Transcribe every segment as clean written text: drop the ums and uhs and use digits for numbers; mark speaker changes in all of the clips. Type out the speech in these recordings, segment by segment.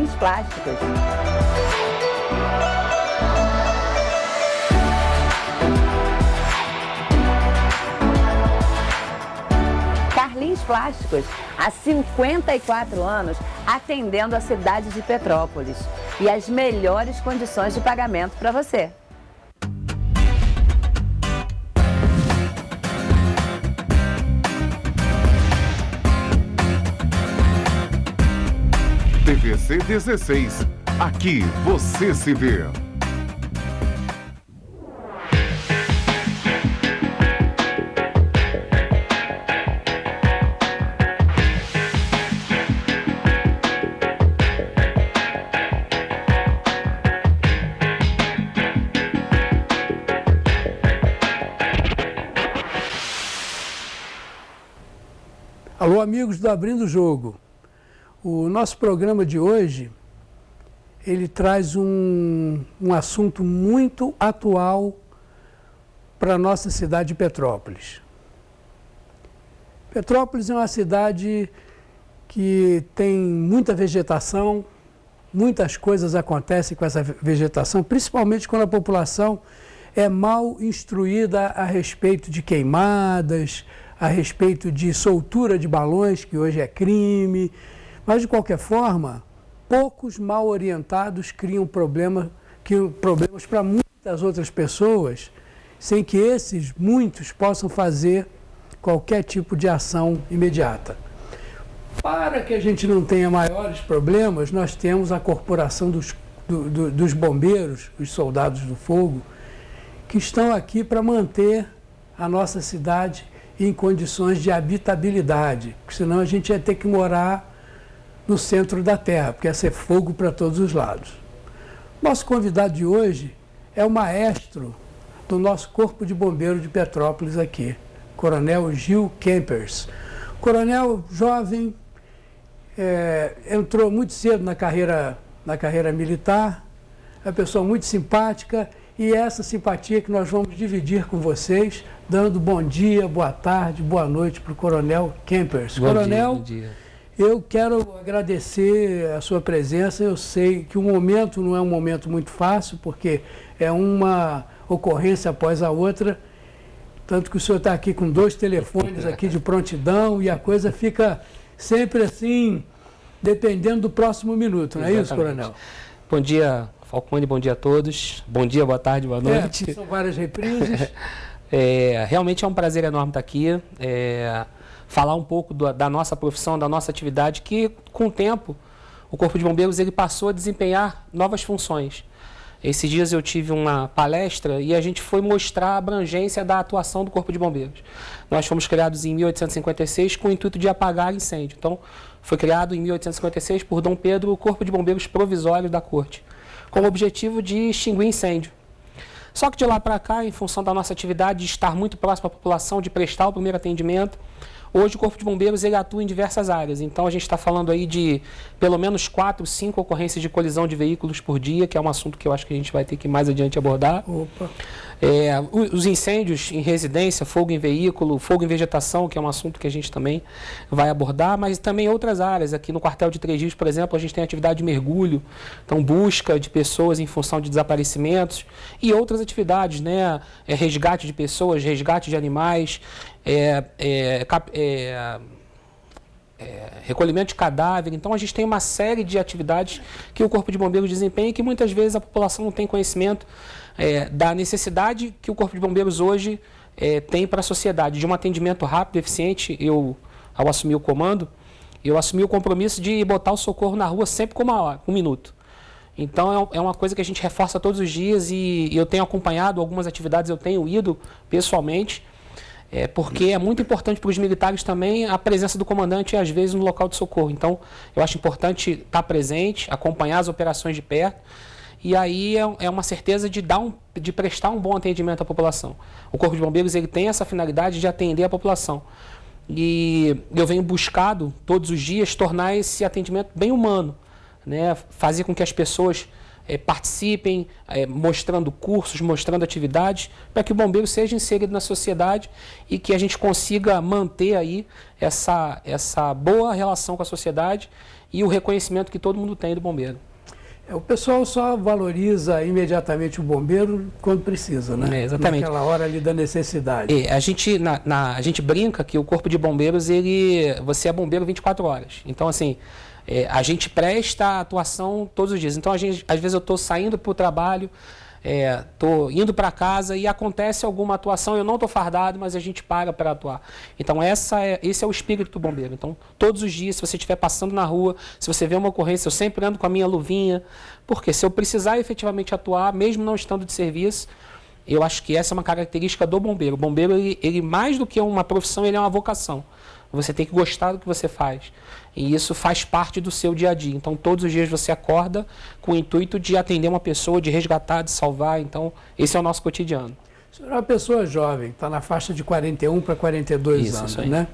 Speaker 1: Carlinhos Plásticos. Carlinhos Plásticos, há 54 anos, atendendo a cidade de Petrópolis. E as melhores condições de pagamento para você.
Speaker 2: TVC 16. Aqui você se vê.
Speaker 3: Alô, amigos do Abrindo o Jogo. O nosso programa de hoje, ele traz um assunto muito atual para a nossa cidade de Petrópolis. Petrópolis é uma cidade que tem muita vegetação, muitas coisas acontecem com essa vegetação, principalmente quando a população é mal instruída a respeito de queimadas, a respeito de soltura de balões, que hoje é crime. Mas, de qualquer forma, poucos mal orientados criam problemas para muitas outras pessoas, sem que esses muitos possam fazer qualquer tipo de ação imediata. Para que a gente não tenha maiores problemas, nós temos a corporação dos bombeiros, os soldados do fogo, que estão aqui para manter a nossa cidade em condições de habitabilidade, porque senão a gente ia ter que morar no centro da terra, porque ia ser fogo para todos os lados. Nosso convidado de hoje é o maestro do nosso Corpo de Bombeiros de Petrópolis aqui, Coronel Gil Kempers. Coronel jovem, entrou muito cedo na carreira militar, é uma pessoa muito simpática, e é essa simpatia que nós vamos dividir com vocês, dando bom dia, boa tarde, boa noite para o Coronel Kempers. Coronel,
Speaker 4: bom dia.
Speaker 3: Eu quero agradecer a sua presença. Eu sei que o momento não é um momento muito fácil, porque é uma ocorrência após a outra, tanto que o senhor está aqui com 2 telefones aqui de prontidão e a coisa fica sempre assim, dependendo do próximo minuto, não é isso, Coronel?
Speaker 4: Bom dia, Falcone, bom dia a todos. Bom dia, boa tarde, boa noite.
Speaker 3: São várias reprises.
Speaker 4: Realmente é um prazer enorme estar aqui. Falar um pouco da nossa profissão, da nossa atividade, que com o tempo o Corpo de Bombeiros ele passou a desempenhar novas funções. Esses dias eu tive uma palestra e a gente foi mostrar a abrangência da atuação do Corpo de Bombeiros. Nós fomos criados em 1856 com o intuito de apagar incêndio. Então, foi criado em 1856 por Dom Pedro o Corpo de Bombeiros Provisório da Corte, com o objetivo de extinguir incêndio. Só que de lá para cá, em função da nossa atividade de estar muito próximo à população, de prestar o primeiro atendimento, hoje o Corpo de Bombeiros ele atua em diversas áreas. Então a gente está falando aí de pelo menos 4, 5 ocorrências de colisão de veículos por dia, que é um assunto que eu acho que a gente vai ter que mais adiante abordar.
Speaker 3: Opa.
Speaker 4: Os incêndios em residência, fogo em veículo, fogo em vegetação, que é um assunto que a gente também vai abordar, mas também outras áreas. Aqui no quartel de Três Rios, por exemplo, a gente tem atividade de mergulho, então busca de pessoas em função de desaparecimentos e outras atividades, né? Resgate de pessoas, resgate de animais, recolhimento de cadáver. Então a gente tem uma série de atividades que o Corpo de Bombeiros desempenha e que muitas vezes a população não tem conhecimento da necessidade que o Corpo de Bombeiros hoje tem para a sociedade, de um atendimento rápido e eficiente. Ao assumir o comando, eu assumi o compromisso de botar o socorro na rua sempre com um minuto. Então é uma coisa que a gente reforça todos os dias e eu tenho acompanhado algumas atividades, eu tenho ido pessoalmente, porque é muito importante para os militares também a presença do comandante, às vezes, no local de socorro. Então, eu acho importante estar presente, acompanhar as operações de perto, e aí é uma certeza de prestar um bom atendimento à população. O Corpo de Bombeiros ele tem essa finalidade de atender a população. E eu venho buscado, todos os dias, tornar esse atendimento bem humano, né? Fazer com que as pessoas participem, mostrando cursos, mostrando atividades, para que o bombeiro seja inserido na sociedade e que a gente consiga manter aí essa boa relação com a sociedade e o reconhecimento que todo mundo tem do bombeiro.
Speaker 3: O pessoal só valoriza imediatamente o bombeiro quando precisa, né?
Speaker 4: Exatamente.
Speaker 3: Naquela hora ali da necessidade.
Speaker 4: A gente brinca que o Corpo de Bombeiros, você é bombeiro 24 horas. Então, assim, a gente presta atuação todos os dias. Então, às vezes eu estou saindo para o trabalho, estou indo para casa e acontece alguma atuação, eu não estou fardado, mas a gente para atuar. Então, esse é o espírito do bombeiro. Então, todos os dias, se você estiver passando na rua, se você vê uma ocorrência, eu sempre ando com a minha luvinha, porque se eu precisar efetivamente atuar, mesmo não estando de serviço, eu acho que essa é uma característica do bombeiro. O bombeiro, ele mais do que uma profissão, ele é uma vocação. Você tem que gostar do que você faz. E isso faz parte do seu dia a dia. Então, todos os dias você acorda com o intuito de atender uma pessoa, de resgatar, de salvar. Então, esse é o nosso cotidiano.
Speaker 3: O senhor é uma pessoa jovem, está na faixa de 41 para 42 anos,
Speaker 4: isso aí.
Speaker 3: né?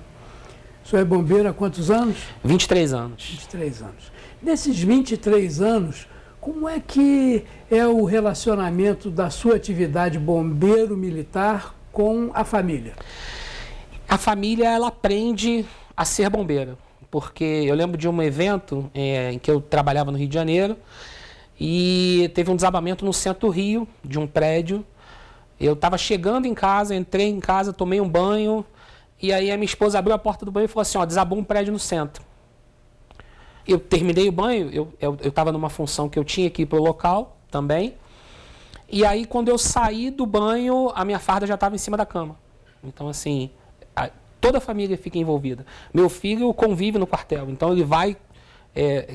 Speaker 3: O senhor é bombeiro há quantos anos?
Speaker 4: 23 anos.
Speaker 3: 23 anos. Nesses 23 anos, como é que é o relacionamento da sua atividade bombeiro militar com a família?
Speaker 4: A família, ela aprende a ser bombeira. Porque eu lembro de um evento em que eu trabalhava no Rio de Janeiro e teve um desabamento no centro do Rio, de um prédio. Eu estava chegando em casa, entrei em casa, tomei um banho e aí a minha esposa abriu a porta do banho e falou assim, desabou um prédio no centro. Eu terminei o banho, eu estava numa função que eu tinha que ir para o local também. E aí, quando eu saí do banho, a minha farda já estava em cima da cama. Então, assim, toda a família fica envolvida. Meu filho convive no quartel, então ele vai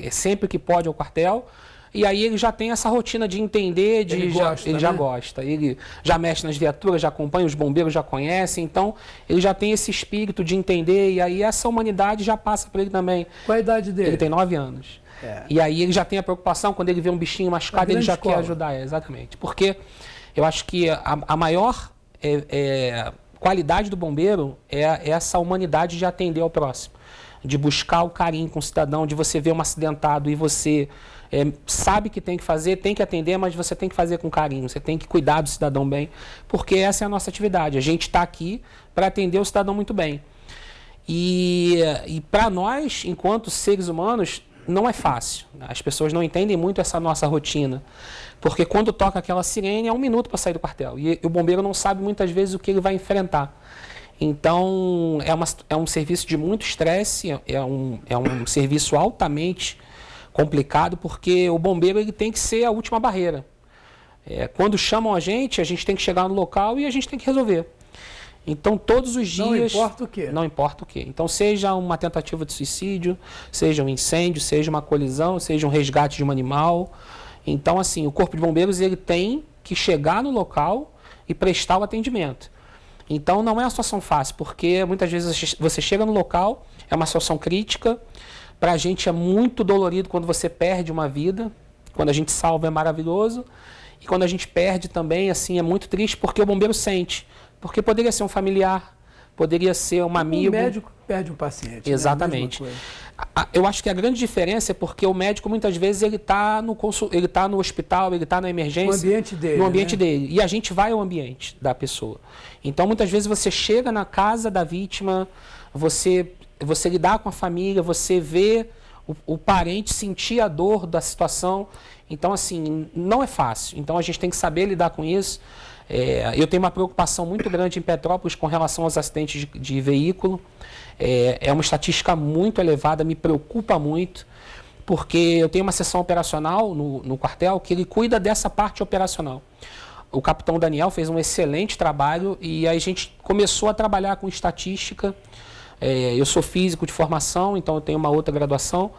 Speaker 4: sempre que pode ao quartel. E aí ele já tem essa rotina de entender, ele já gosta. Ele já mexe nas viaturas, já acompanha, os bombeiros já conhecem, então ele já tem esse espírito de entender, e aí essa humanidade já passa para ele também.
Speaker 3: Qual a idade dele?
Speaker 4: Ele tem 9 anos. E aí ele já tem a preocupação, quando ele vê um bichinho machucado, ele já quer ajudar. Exatamente. Porque eu acho que a maior qualidade do bombeiro é essa humanidade de atender ao próximo, de buscar o carinho com o cidadão, de você ver um acidentado e você sabe que tem que fazer, tem que atender, mas você tem que fazer com carinho, você tem que cuidar do cidadão bem, porque essa é a nossa atividade. A gente está aqui para atender o cidadão muito bem. E para nós, enquanto seres humanos, não é fácil. As pessoas não entendem muito essa nossa rotina, porque quando toca aquela sirene é 1 minuto para sair do quartel, e o bombeiro não sabe muitas vezes o que ele vai enfrentar. Então, é um serviço de muito estresse, é um serviço altamente complicado, porque o bombeiro ele tem que ser a última barreira. Quando chamam a gente tem que chegar no local e a gente tem que resolver. Então, todos os dias...
Speaker 3: Não importa o quê?
Speaker 4: Não importa o quê. Então, seja uma tentativa de suicídio, seja um incêndio, seja uma colisão, seja um resgate de um animal. Então, assim, o Corpo de Bombeiros ele tem que chegar no local e prestar o atendimento. Então, não é uma situação fácil, porque muitas vezes você chega no local, é uma situação crítica. Para a gente é muito dolorido quando você perde uma vida. Quando a gente salva é maravilhoso. E quando a gente perde também, assim, é muito triste, porque o bombeiro sente. Porque poderia ser um familiar, poderia ser um amigo.
Speaker 3: O médico perde um paciente.
Speaker 4: Exatamente. Né? Eu acho que a grande diferença é porque o médico, muitas vezes, ele está no hospital, ele está na emergência.
Speaker 3: No ambiente dele.
Speaker 4: No ambiente dele. E a gente vai ao ambiente da pessoa. Então, muitas vezes, você chega na casa da vítima, você lidar com a família, você vê o parente sentir a dor da situação. Então, assim, não é fácil. Então, a gente tem que saber lidar com isso. Eu tenho uma preocupação muito grande em Petrópolis com relação aos acidentes de veículo. É uma estatística muito elevada, me preocupa muito, porque eu tenho uma seção operacional no quartel que ele cuida dessa parte operacional. O capitão Daniel fez um excelente trabalho e aí a gente começou a trabalhar com estatística. Eu sou físico de formação, então eu tenho uma outra graduação.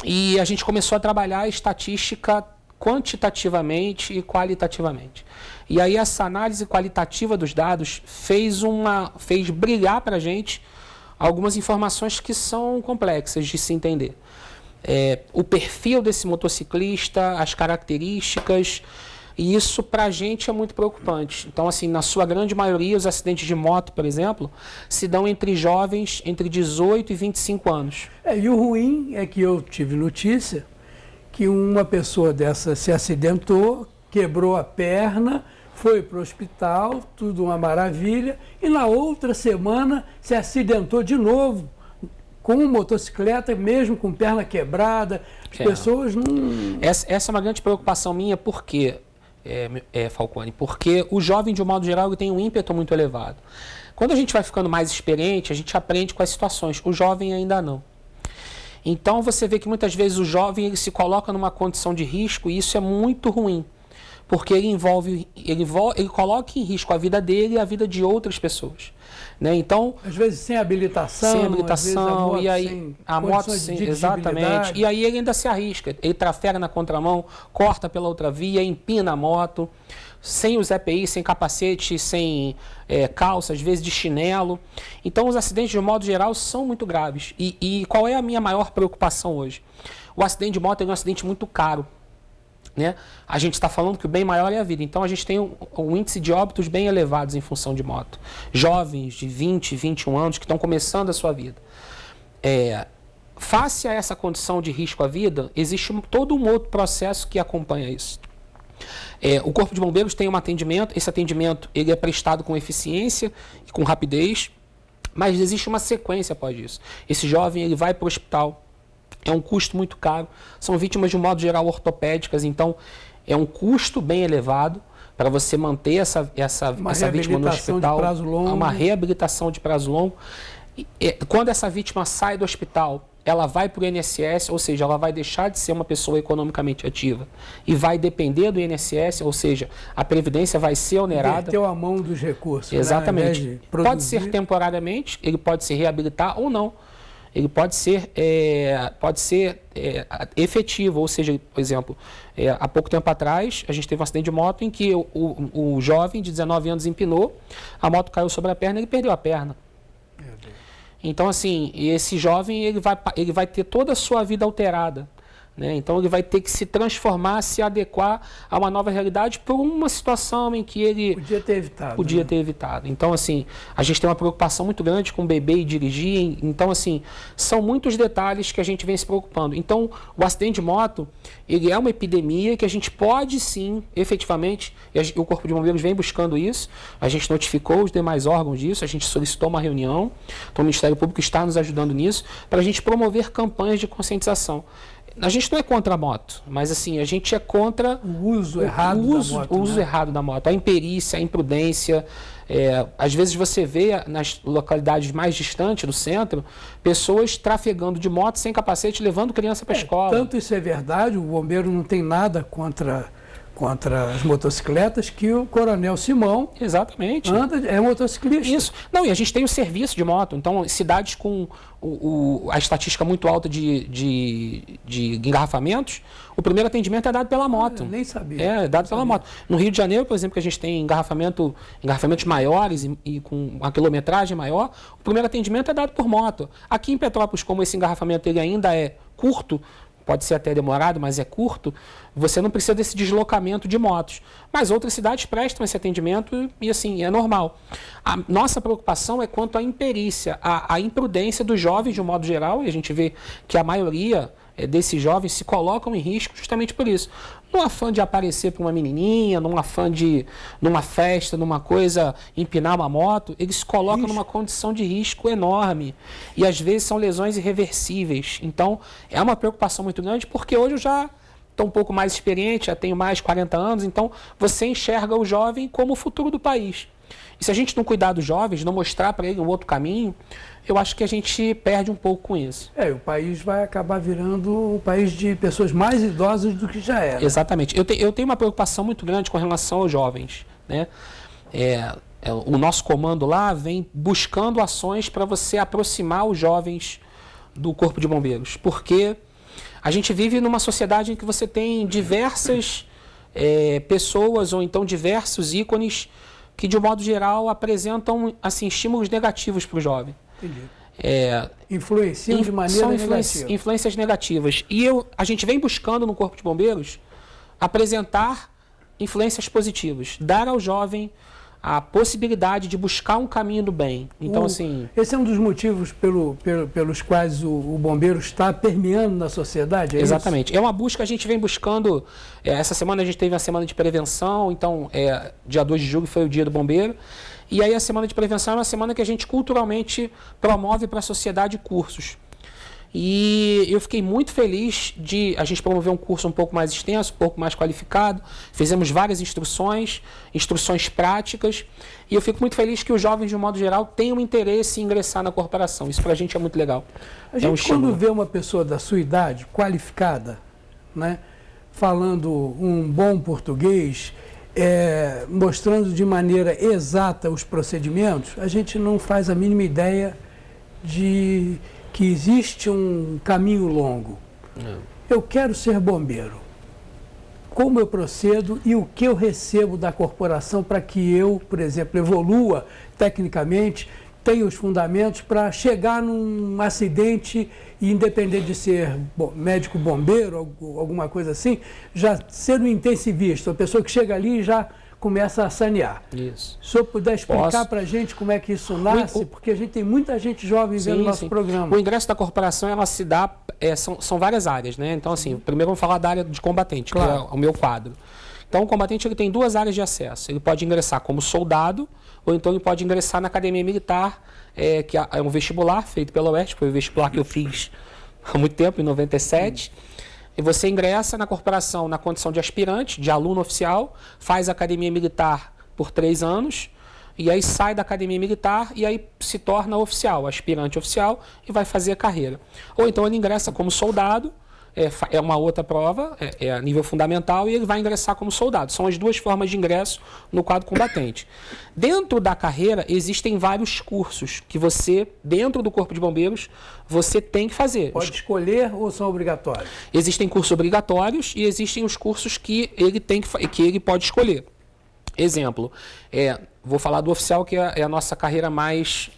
Speaker 4: E a gente começou a trabalhar a estatística quantitativamente e qualitativamente. E aí essa análise qualitativa dos dados fez brilhar para a gente algumas informações que são complexas de se entender. O perfil desse motociclista, as características, e isso para a gente é muito preocupante. Então, assim, na sua grande maioria, os acidentes de moto, por exemplo, se dão entre jovens entre 18 e 25 anos.
Speaker 3: E o ruim é que eu tive notícia que uma pessoa dessa se acidentou, quebrou a perna, foi para o hospital, tudo uma maravilha, e na outra semana se acidentou de novo com motocicleta, mesmo com perna quebrada, as pessoas não...
Speaker 4: Essa é uma grande preocupação minha, por quê, Falcone? Porque o jovem, de um modo geral, ele tem um ímpeto muito elevado. Quando a gente vai ficando mais experiente, a gente aprende com as situações. O jovem ainda não. Então, você vê que muitas vezes o jovem ele se coloca numa condição de risco e isso é muito ruim. Porque ele coloca em risco a vida dele e a vida de outras pessoas. Né? Então,
Speaker 3: às vezes sem habilitação, às vezes
Speaker 4: e aí a moto sem, exatamente. E aí ele ainda se arrisca. Ele trafega na contramão, corta pela outra via, empina a moto, sem os EPI, sem capacete, sem calça, às vezes de chinelo. Então, os acidentes, de um modo geral, são muito graves. E qual é a minha maior preocupação hoje? O acidente de moto é um acidente muito caro. Né? A gente está falando que o bem maior é a vida. Então, a gente tem um índice de óbitos bem elevados em função de moto. Jovens de 20, 21 anos que estão começando a sua vida. Face a essa condição de risco à vida, existe todo um outro processo que acompanha isso. O Corpo de Bombeiros tem um atendimento. Esse atendimento ele é prestado com eficiência e com rapidez, mas existe uma sequência após isso. Esse jovem ele vai para o hospital. É um custo muito caro. São vítimas, de um modo geral, ortopédicas. Então, é um custo bem elevado para você manter essa vítima no hospital. De prazo longo. Uma reabilitação de prazo longo. Quando essa vítima sai do hospital, ela vai para o INSS, ou seja, ela vai deixar de ser uma pessoa economicamente ativa e vai depender do INSS, ou seja, a Previdência vai ser onerada.
Speaker 3: Inverteu a mão dos recursos.
Speaker 4: Exatamente. Né? Pode ser temporariamente, ele pode se reabilitar ou não. Ele pode ser efetivo, ou seja, por exemplo, há pouco tempo atrás, a gente teve um acidente de moto em que o jovem de 19 anos empinou, a moto caiu sobre a perna e ele perdeu a perna. Então, assim, esse jovem ele vai ter toda a sua vida alterada. Né? Então, ele vai ter que se transformar, se adequar a uma nova realidade por uma situação em que ele podia ter evitado. Então, assim, a gente tem uma preocupação muito grande com beber e dirigir. Então, assim, são muitos detalhes que a gente vem se preocupando. Então, o acidente de moto, ele é uma epidemia que a gente pode, sim, efetivamente, e o Corpo de Bombeiros vem buscando isso, a gente notificou os demais órgãos disso, a gente solicitou uma reunião, então o Ministério Público está nos ajudando nisso, para a gente promover campanhas de conscientização. A gente não é contra a moto, mas assim, a gente é contra
Speaker 3: o uso errado
Speaker 4: da moto, a imperícia, a imprudência. Às vezes você vê nas localidades mais distantes do centro, pessoas trafegando de moto sem capacete, levando criança para a escola.
Speaker 3: Tanto isso é verdade, o bombeiro não tem nada contra as motocicletas, que o Coronel Simão é motociclista.
Speaker 4: Isso. Não, e a gente tem o serviço de moto. Então, cidades com a estatística muito alta de engarrafamentos, o primeiro atendimento é dado pela moto.
Speaker 3: Eu nem sabia.
Speaker 4: É dado pela moto. No Rio de Janeiro, por exemplo, que a gente tem engarrafamentos maiores e com uma quilometragem maior, o primeiro atendimento é dado por moto. Aqui em Petrópolis, como esse engarrafamento ele ainda é curto, pode ser até demorado, mas é curto, você não precisa desse deslocamento de motos. Mas outras cidades prestam esse atendimento e, assim, é normal. A nossa preocupação é quanto à imperícia, à imprudência dos jovens, de um modo geral, e a gente vê que a maioria desses jovens se colocam em risco justamente por isso. Num afã de aparecer para uma menininha, num afã de, numa festa, numa coisa, empinar uma moto, eles se colocam numa condição de risco enorme. E às vezes são lesões irreversíveis. Então, é uma preocupação muito grande, porque hoje eu já estou um pouco mais experiente, já tenho mais de 40 anos, então você enxerga o jovem como o futuro do país. E se a gente não cuidar dos jovens, não mostrar para ele um outro caminho, eu acho que a gente perde um pouco com isso.
Speaker 3: O país vai acabar virando um país de pessoas mais idosas do que já era.
Speaker 4: Exatamente. Eu tenho uma preocupação muito grande com relação aos jovens. Né? O nosso comando lá vem buscando ações para você aproximar os jovens do Corpo de Bombeiros. Porque a gente vive numa sociedade em que você tem diversas pessoas ou então diversos ícones que, de um modo geral, apresentam assim, estímulos negativos para o jovem.
Speaker 3: Influenciam de maneira negativa.
Speaker 4: Influências negativas. E a gente vem buscando no Corpo de Bombeiros apresentar influências positivas, dar ao jovem a possibilidade de buscar um caminho do bem. Então, assim...
Speaker 3: Esse é um dos motivos pelos quais o bombeiro está permeando na sociedade,
Speaker 4: Exatamente.
Speaker 3: Isso?
Speaker 4: É uma busca, a gente vem buscando... essa semana a gente teve uma semana de prevenção, então, dia 2 de julho foi o dia do bombeiro. E aí a semana de prevenção é uma semana que a gente culturalmente promove para a sociedade cursos. E eu fiquei muito feliz de a gente promover um curso um pouco mais extenso, um pouco mais qualificado. Fizemos várias instruções práticas. E eu fico muito feliz que os jovens, de um modo geral, tenham interesse em ingressar na corporação. Isso para a gente é muito legal.
Speaker 3: A gente, quando vê uma pessoa da sua idade, qualificada, né, falando um bom português, mostrando de maneira exata os procedimentos, a gente não faz a mínima ideia de que existe um caminho longo. Eu quero ser bombeiro. Como eu procedo e o que eu recebo da corporação para que eu, por exemplo, evolua tecnicamente, tenha os fundamentos para chegar num acidente e, independente de ser médico bombeiro, alguma coisa assim, já ser um intensivista, a pessoa que chega ali e já começa a sanear.
Speaker 4: Isso.
Speaker 3: Se o senhor puder explicar para a gente como é que isso nasce, porque a gente tem muita gente jovem vendo o nosso programa.
Speaker 4: O ingresso da corporação, ela se dá, são várias áreas, né? Então, assim, primeiro vamos falar da área de combatente, claro, que é o meu quadro. Então, o combatente ele tem duas áreas de acesso. Ele pode ingressar como soldado, ou então ele pode ingressar na academia militar, que é um vestibular feito pela UERJ, foi o vestibular que eu fiz há muito tempo, em 97. E você ingressa na corporação na condição de aspirante, de aluno oficial, faz a academia militar por 3 anos, e aí sai da academia militar e aí se torna oficial, aspirante oficial, e vai fazer a carreira. Ou então ele ingressa como soldado, é uma outra prova, é a nível fundamental, e ele vai ingressar como soldado. São as duas formas de ingresso no quadro combatente. Dentro da carreira, existem vários cursos que você, dentro do Corpo de Bombeiros, você tem que fazer.
Speaker 3: Pode escolher ou são obrigatórios?
Speaker 4: Existem cursos obrigatórios e existem os cursos que ele pode escolher. Exemplo, vou falar do oficial, que é a nossa carreira mais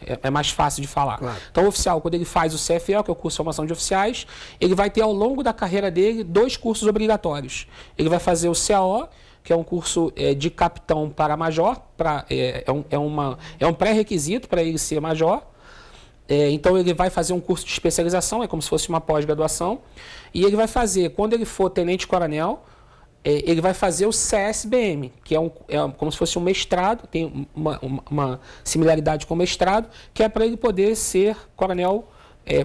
Speaker 4: fácil de falar. Claro. Então, o oficial, quando ele faz o CFO, que é o curso de formação de oficiais, ele vai ter ao longo da carreira dele 2 cursos obrigatórios. Ele vai fazer o CAO, que é um curso de capitão para major, é um pré-requisito para ele ser major. Então, ele vai fazer um curso de especialização, é como se fosse uma pós-graduação, e ele vai fazer, quando ele for tenente-coronel, ele vai fazer o CSBM, que é como se fosse um mestrado, tem uma similaridade com o mestrado, que é para ele poder ser coronel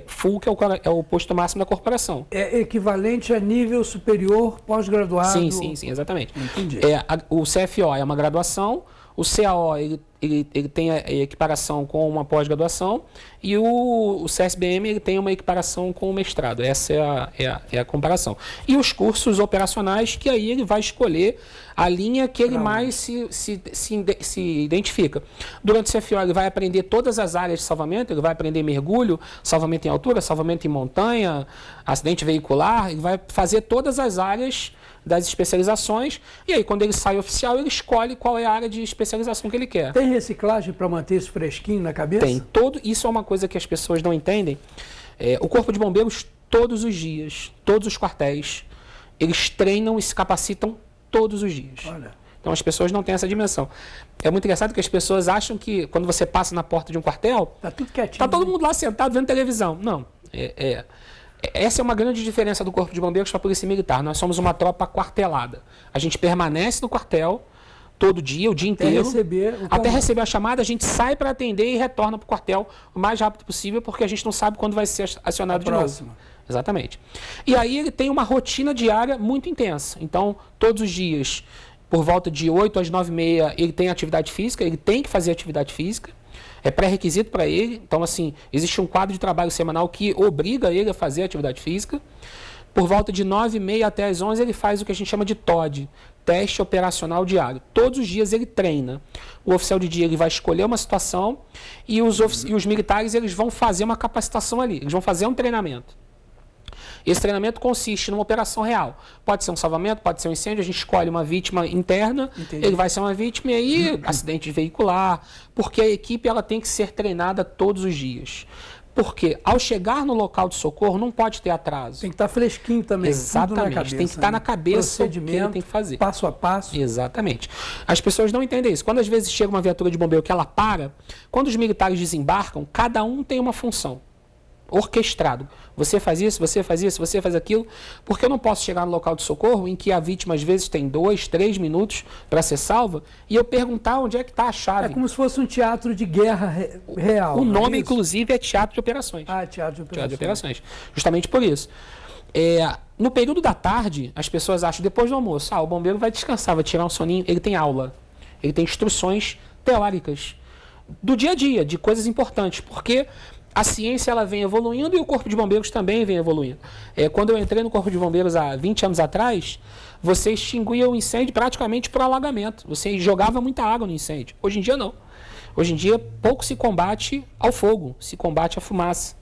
Speaker 4: full, que é o posto máximo da corporação. É
Speaker 3: equivalente a nível superior pós-graduado?
Speaker 4: Sim, exatamente.
Speaker 3: Entendi.
Speaker 4: O CFO é uma graduação, o CAO ele tem a equiparação com uma pós-graduação e o CSBM ele tem uma equiparação com o mestrado. Essa é a comparação. E os cursos operacionais, que aí ele vai escolher a linha que ele mais se identifica. Durante o CFO ele vai aprender todas as áreas de salvamento, ele vai aprender mergulho, salvamento em altura, salvamento em montanha, acidente veicular, ele vai fazer todas as áreas das especializações, e aí quando ele sai oficial, ele escolhe qual é a área de especialização que ele quer.
Speaker 3: Tem reciclagem para manter isso fresquinho na cabeça?
Speaker 4: Tem. Isso é uma coisa que as pessoas não entendem. O Corpo de Bombeiros, todos os dias, todos os quartéis, eles treinam e se capacitam todos os dias.
Speaker 3: Olha.
Speaker 4: Então as pessoas não têm essa dimensão. É muito engraçado que as pessoas acham que quando você passa na porta de um quartel,
Speaker 3: tá tudo quietinho,
Speaker 4: tá todo mundo lá sentado vendo televisão. Não. Essa é uma grande diferença do Corpo de Bombeiros para a Polícia Militar. Nós somos uma tropa quartelada. A gente permanece no quartel todo dia, o dia inteiro. Até receber a chamada, a gente sai para atender e retorna para o quartel o mais rápido possível, porque a gente não sabe quando vai ser acionado de novo. Exatamente. E aí ele tem uma rotina diária muito intensa. Então, todos os dias, por volta de 8 às 9h30, ele tem atividade física, ele tem que fazer atividade física. É pré-requisito para ele. Então, assim, existe um quadro de trabalho semanal que obriga ele a fazer atividade física. Por volta de 9h30 até as 11h, ele faz o que a gente chama de TOD, Teste Operacional Diário. Todos os dias ele treina. O oficial de dia ele vai escolher uma situação e os militares eles vão fazer uma capacitação ali. Eles vão fazer um treinamento. Esse treinamento consiste numa operação real. Pode ser um salvamento, pode ser um incêndio, a gente escolhe uma vítima interna, Entendi. Ele vai ser uma vítima e aí acidente veicular, porque a equipe ela tem que ser treinada todos os dias. Porque ao chegar no local de socorro não pode ter atraso.
Speaker 3: Tem que estar fresquinho também.
Speaker 4: Exatamente,
Speaker 3: cabeça,
Speaker 4: tem que estar na cabeça o que ele tem que fazer.
Speaker 3: Passo a passo.
Speaker 4: Exatamente. As pessoas não entendem isso. Quando às vezes chega uma viatura de bombeiro que ela para, quando os militares desembarcam, cada um tem uma função. orquestrado. Você faz isso, você faz isso, você faz aquilo, porque eu não posso chegar no local de socorro em que a vítima às vezes tem 2, 3 minutos para ser salva e eu perguntar onde é que está a chave.
Speaker 3: É como se fosse um teatro de guerra real.
Speaker 4: O nome,
Speaker 3: é
Speaker 4: inclusive, é Teatro de Operações.
Speaker 3: Teatro de Operações.
Speaker 4: Teatro de Operações. Justamente por isso. No período da tarde, as pessoas acham, depois do almoço, o bombeiro vai descansar, vai tirar um soninho. Ele tem aula, ele tem instruções teóricas do dia a dia, de coisas importantes, porque a ciência ela vem evoluindo e o Corpo de Bombeiros também vem evoluindo. Quando eu entrei no Corpo de Bombeiros há 20 anos atrás, você extinguia o incêndio praticamente por alagamento. Você jogava muita água no incêndio. Hoje em dia, não. Hoje em dia, pouco se combate ao fogo, se combate à fumaça.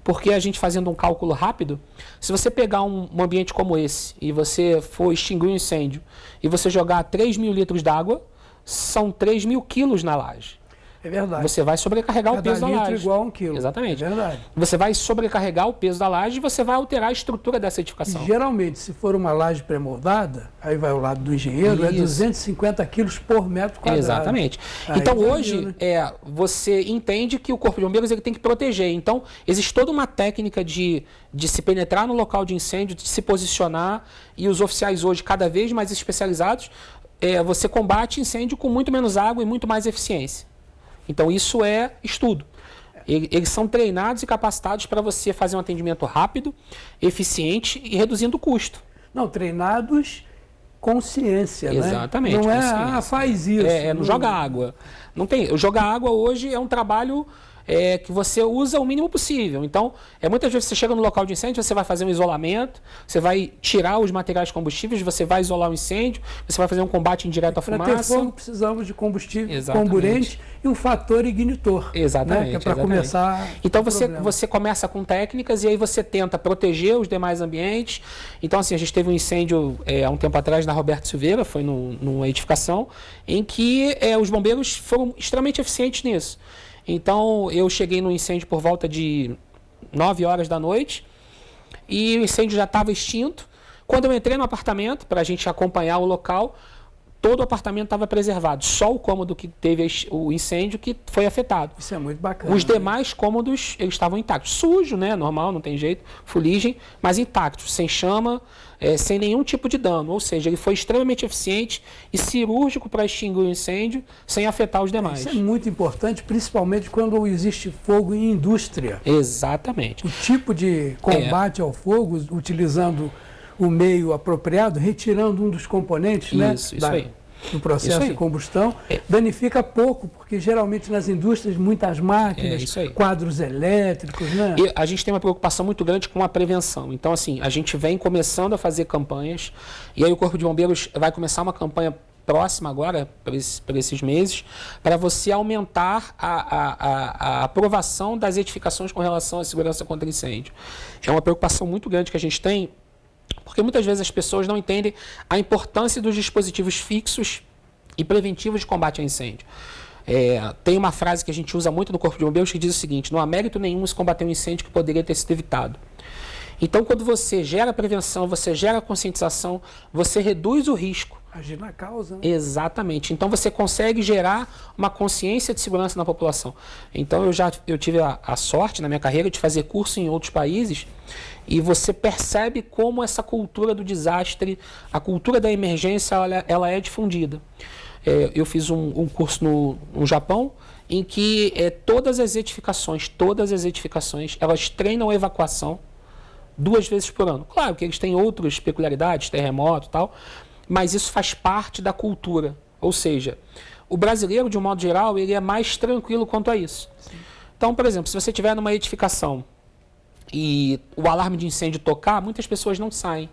Speaker 4: Porque a gente fazendo um cálculo rápido, se você pegar um ambiente como esse e você for extinguir um incêndio e você jogar 3.000 litros d'água, são 3.000 quilos na laje.
Speaker 3: É verdade.
Speaker 4: Você vai sobrecarregar o peso da laje.
Speaker 3: Igual a 1 quilo.
Speaker 4: Exatamente.
Speaker 3: É verdade.
Speaker 4: Você vai sobrecarregar o peso da laje e você vai alterar a estrutura dessa edificação.
Speaker 3: E, geralmente, se for uma laje pré-moldada, aí vai ao lado do engenheiro, é 250 quilos por metro quadrado.
Speaker 4: Exatamente.
Speaker 3: Aí
Speaker 4: então,
Speaker 3: já
Speaker 4: hoje,
Speaker 3: viu, né?
Speaker 4: você entende que o Corpo de Bombeiros ele tem que proteger. Então, existe toda uma técnica de se penetrar no local de incêndio, de se posicionar, e os oficiais hoje, cada vez mais especializados, você combate incêndio com muito menos água e muito mais eficiência. Então, isso é estudo. Eles são treinados e capacitados para você fazer um atendimento rápido, eficiente e reduzindo o custo.
Speaker 3: Não, treinados com ciência,
Speaker 4: Exatamente.
Speaker 3: Né? Não é, faz isso.
Speaker 4: Não joga água. Não tem. Jogar água hoje é um trabalho que você usa o mínimo possível. Então, muitas vezes você chega no local de incêndio, você vai fazer um isolamento, você vai tirar os materiais combustíveis, você vai isolar o incêndio, você vai fazer um combate indireto à fumaça.
Speaker 3: Para ter fogo, precisamos de combustível, comburente e um fator ignitor.
Speaker 4: Exatamente.
Speaker 3: Né? Que é para começar.
Speaker 4: Então, você começa com técnicas e aí você tenta proteger os demais ambientes. Então, assim, a gente teve um incêndio há um tempo atrás na Roberto Silveira, foi numa edificação, em que os bombeiros foram extremamente eficientes nisso. Então, eu cheguei no incêndio por volta de 9 horas da noite e o incêndio já estava extinto. Quando eu entrei no apartamento, para a gente acompanhar o local, todo o apartamento estava preservado. Só o cômodo que teve o incêndio que foi afetado.
Speaker 3: Isso é muito bacana.
Speaker 4: Os demais cômodos, eles estavam intactos. Sujo, né? Normal, não tem jeito. Fuligem, mas intactos, sem chama, sem nenhum tipo de dano. Ou seja, ele foi extremamente eficiente e cirúrgico para extinguir o incêndio sem afetar os demais.
Speaker 3: Isso é muito importante, principalmente quando existe fogo em indústria.
Speaker 4: Exatamente.
Speaker 3: O tipo de combate ao fogo, utilizando o meio apropriado, retirando um dos componentes,
Speaker 4: isso aí.
Speaker 3: do processo de combustão, danifica pouco, porque geralmente nas indústrias, muitas máquinas, quadros elétricos, né?
Speaker 4: E a gente tem uma preocupação muito grande com a prevenção. Então, assim, a gente vem começando a fazer campanhas, e aí o Corpo de Bombeiros vai começar uma campanha próxima agora, para esses meses, para você aumentar a aprovação das edificações com relação à segurança contra incêndio. É uma preocupação muito grande que a gente tem, porque muitas vezes as pessoas não entendem a importância dos dispositivos fixos e preventivos de combate a incêndio. Tem uma frase que a gente usa muito no Corpo de Bombeiros que diz o seguinte: não há mérito nenhum se combater um incêndio que poderia ter sido evitado. Então, quando você gera prevenção, você gera conscientização, você reduz o risco.
Speaker 3: Agir na causa, né?
Speaker 4: Exatamente. Então, você consegue gerar uma consciência de segurança na população. Então, eu tive a sorte na minha carreira de fazer curso em outros países e você percebe como essa cultura do desastre, a cultura da emergência, ela é difundida. Eu fiz um curso no Japão em que todas as edificações, elas treinam a evacuação 2 vezes por ano. Claro que eles têm outras peculiaridades, terremoto e tal, mas isso faz parte da cultura. Ou seja, o brasileiro, de um modo geral, ele é mais tranquilo quanto a isso. Sim. Então, por exemplo, se você estiver numa edificação e o alarme de incêndio tocar, muitas pessoas não saem.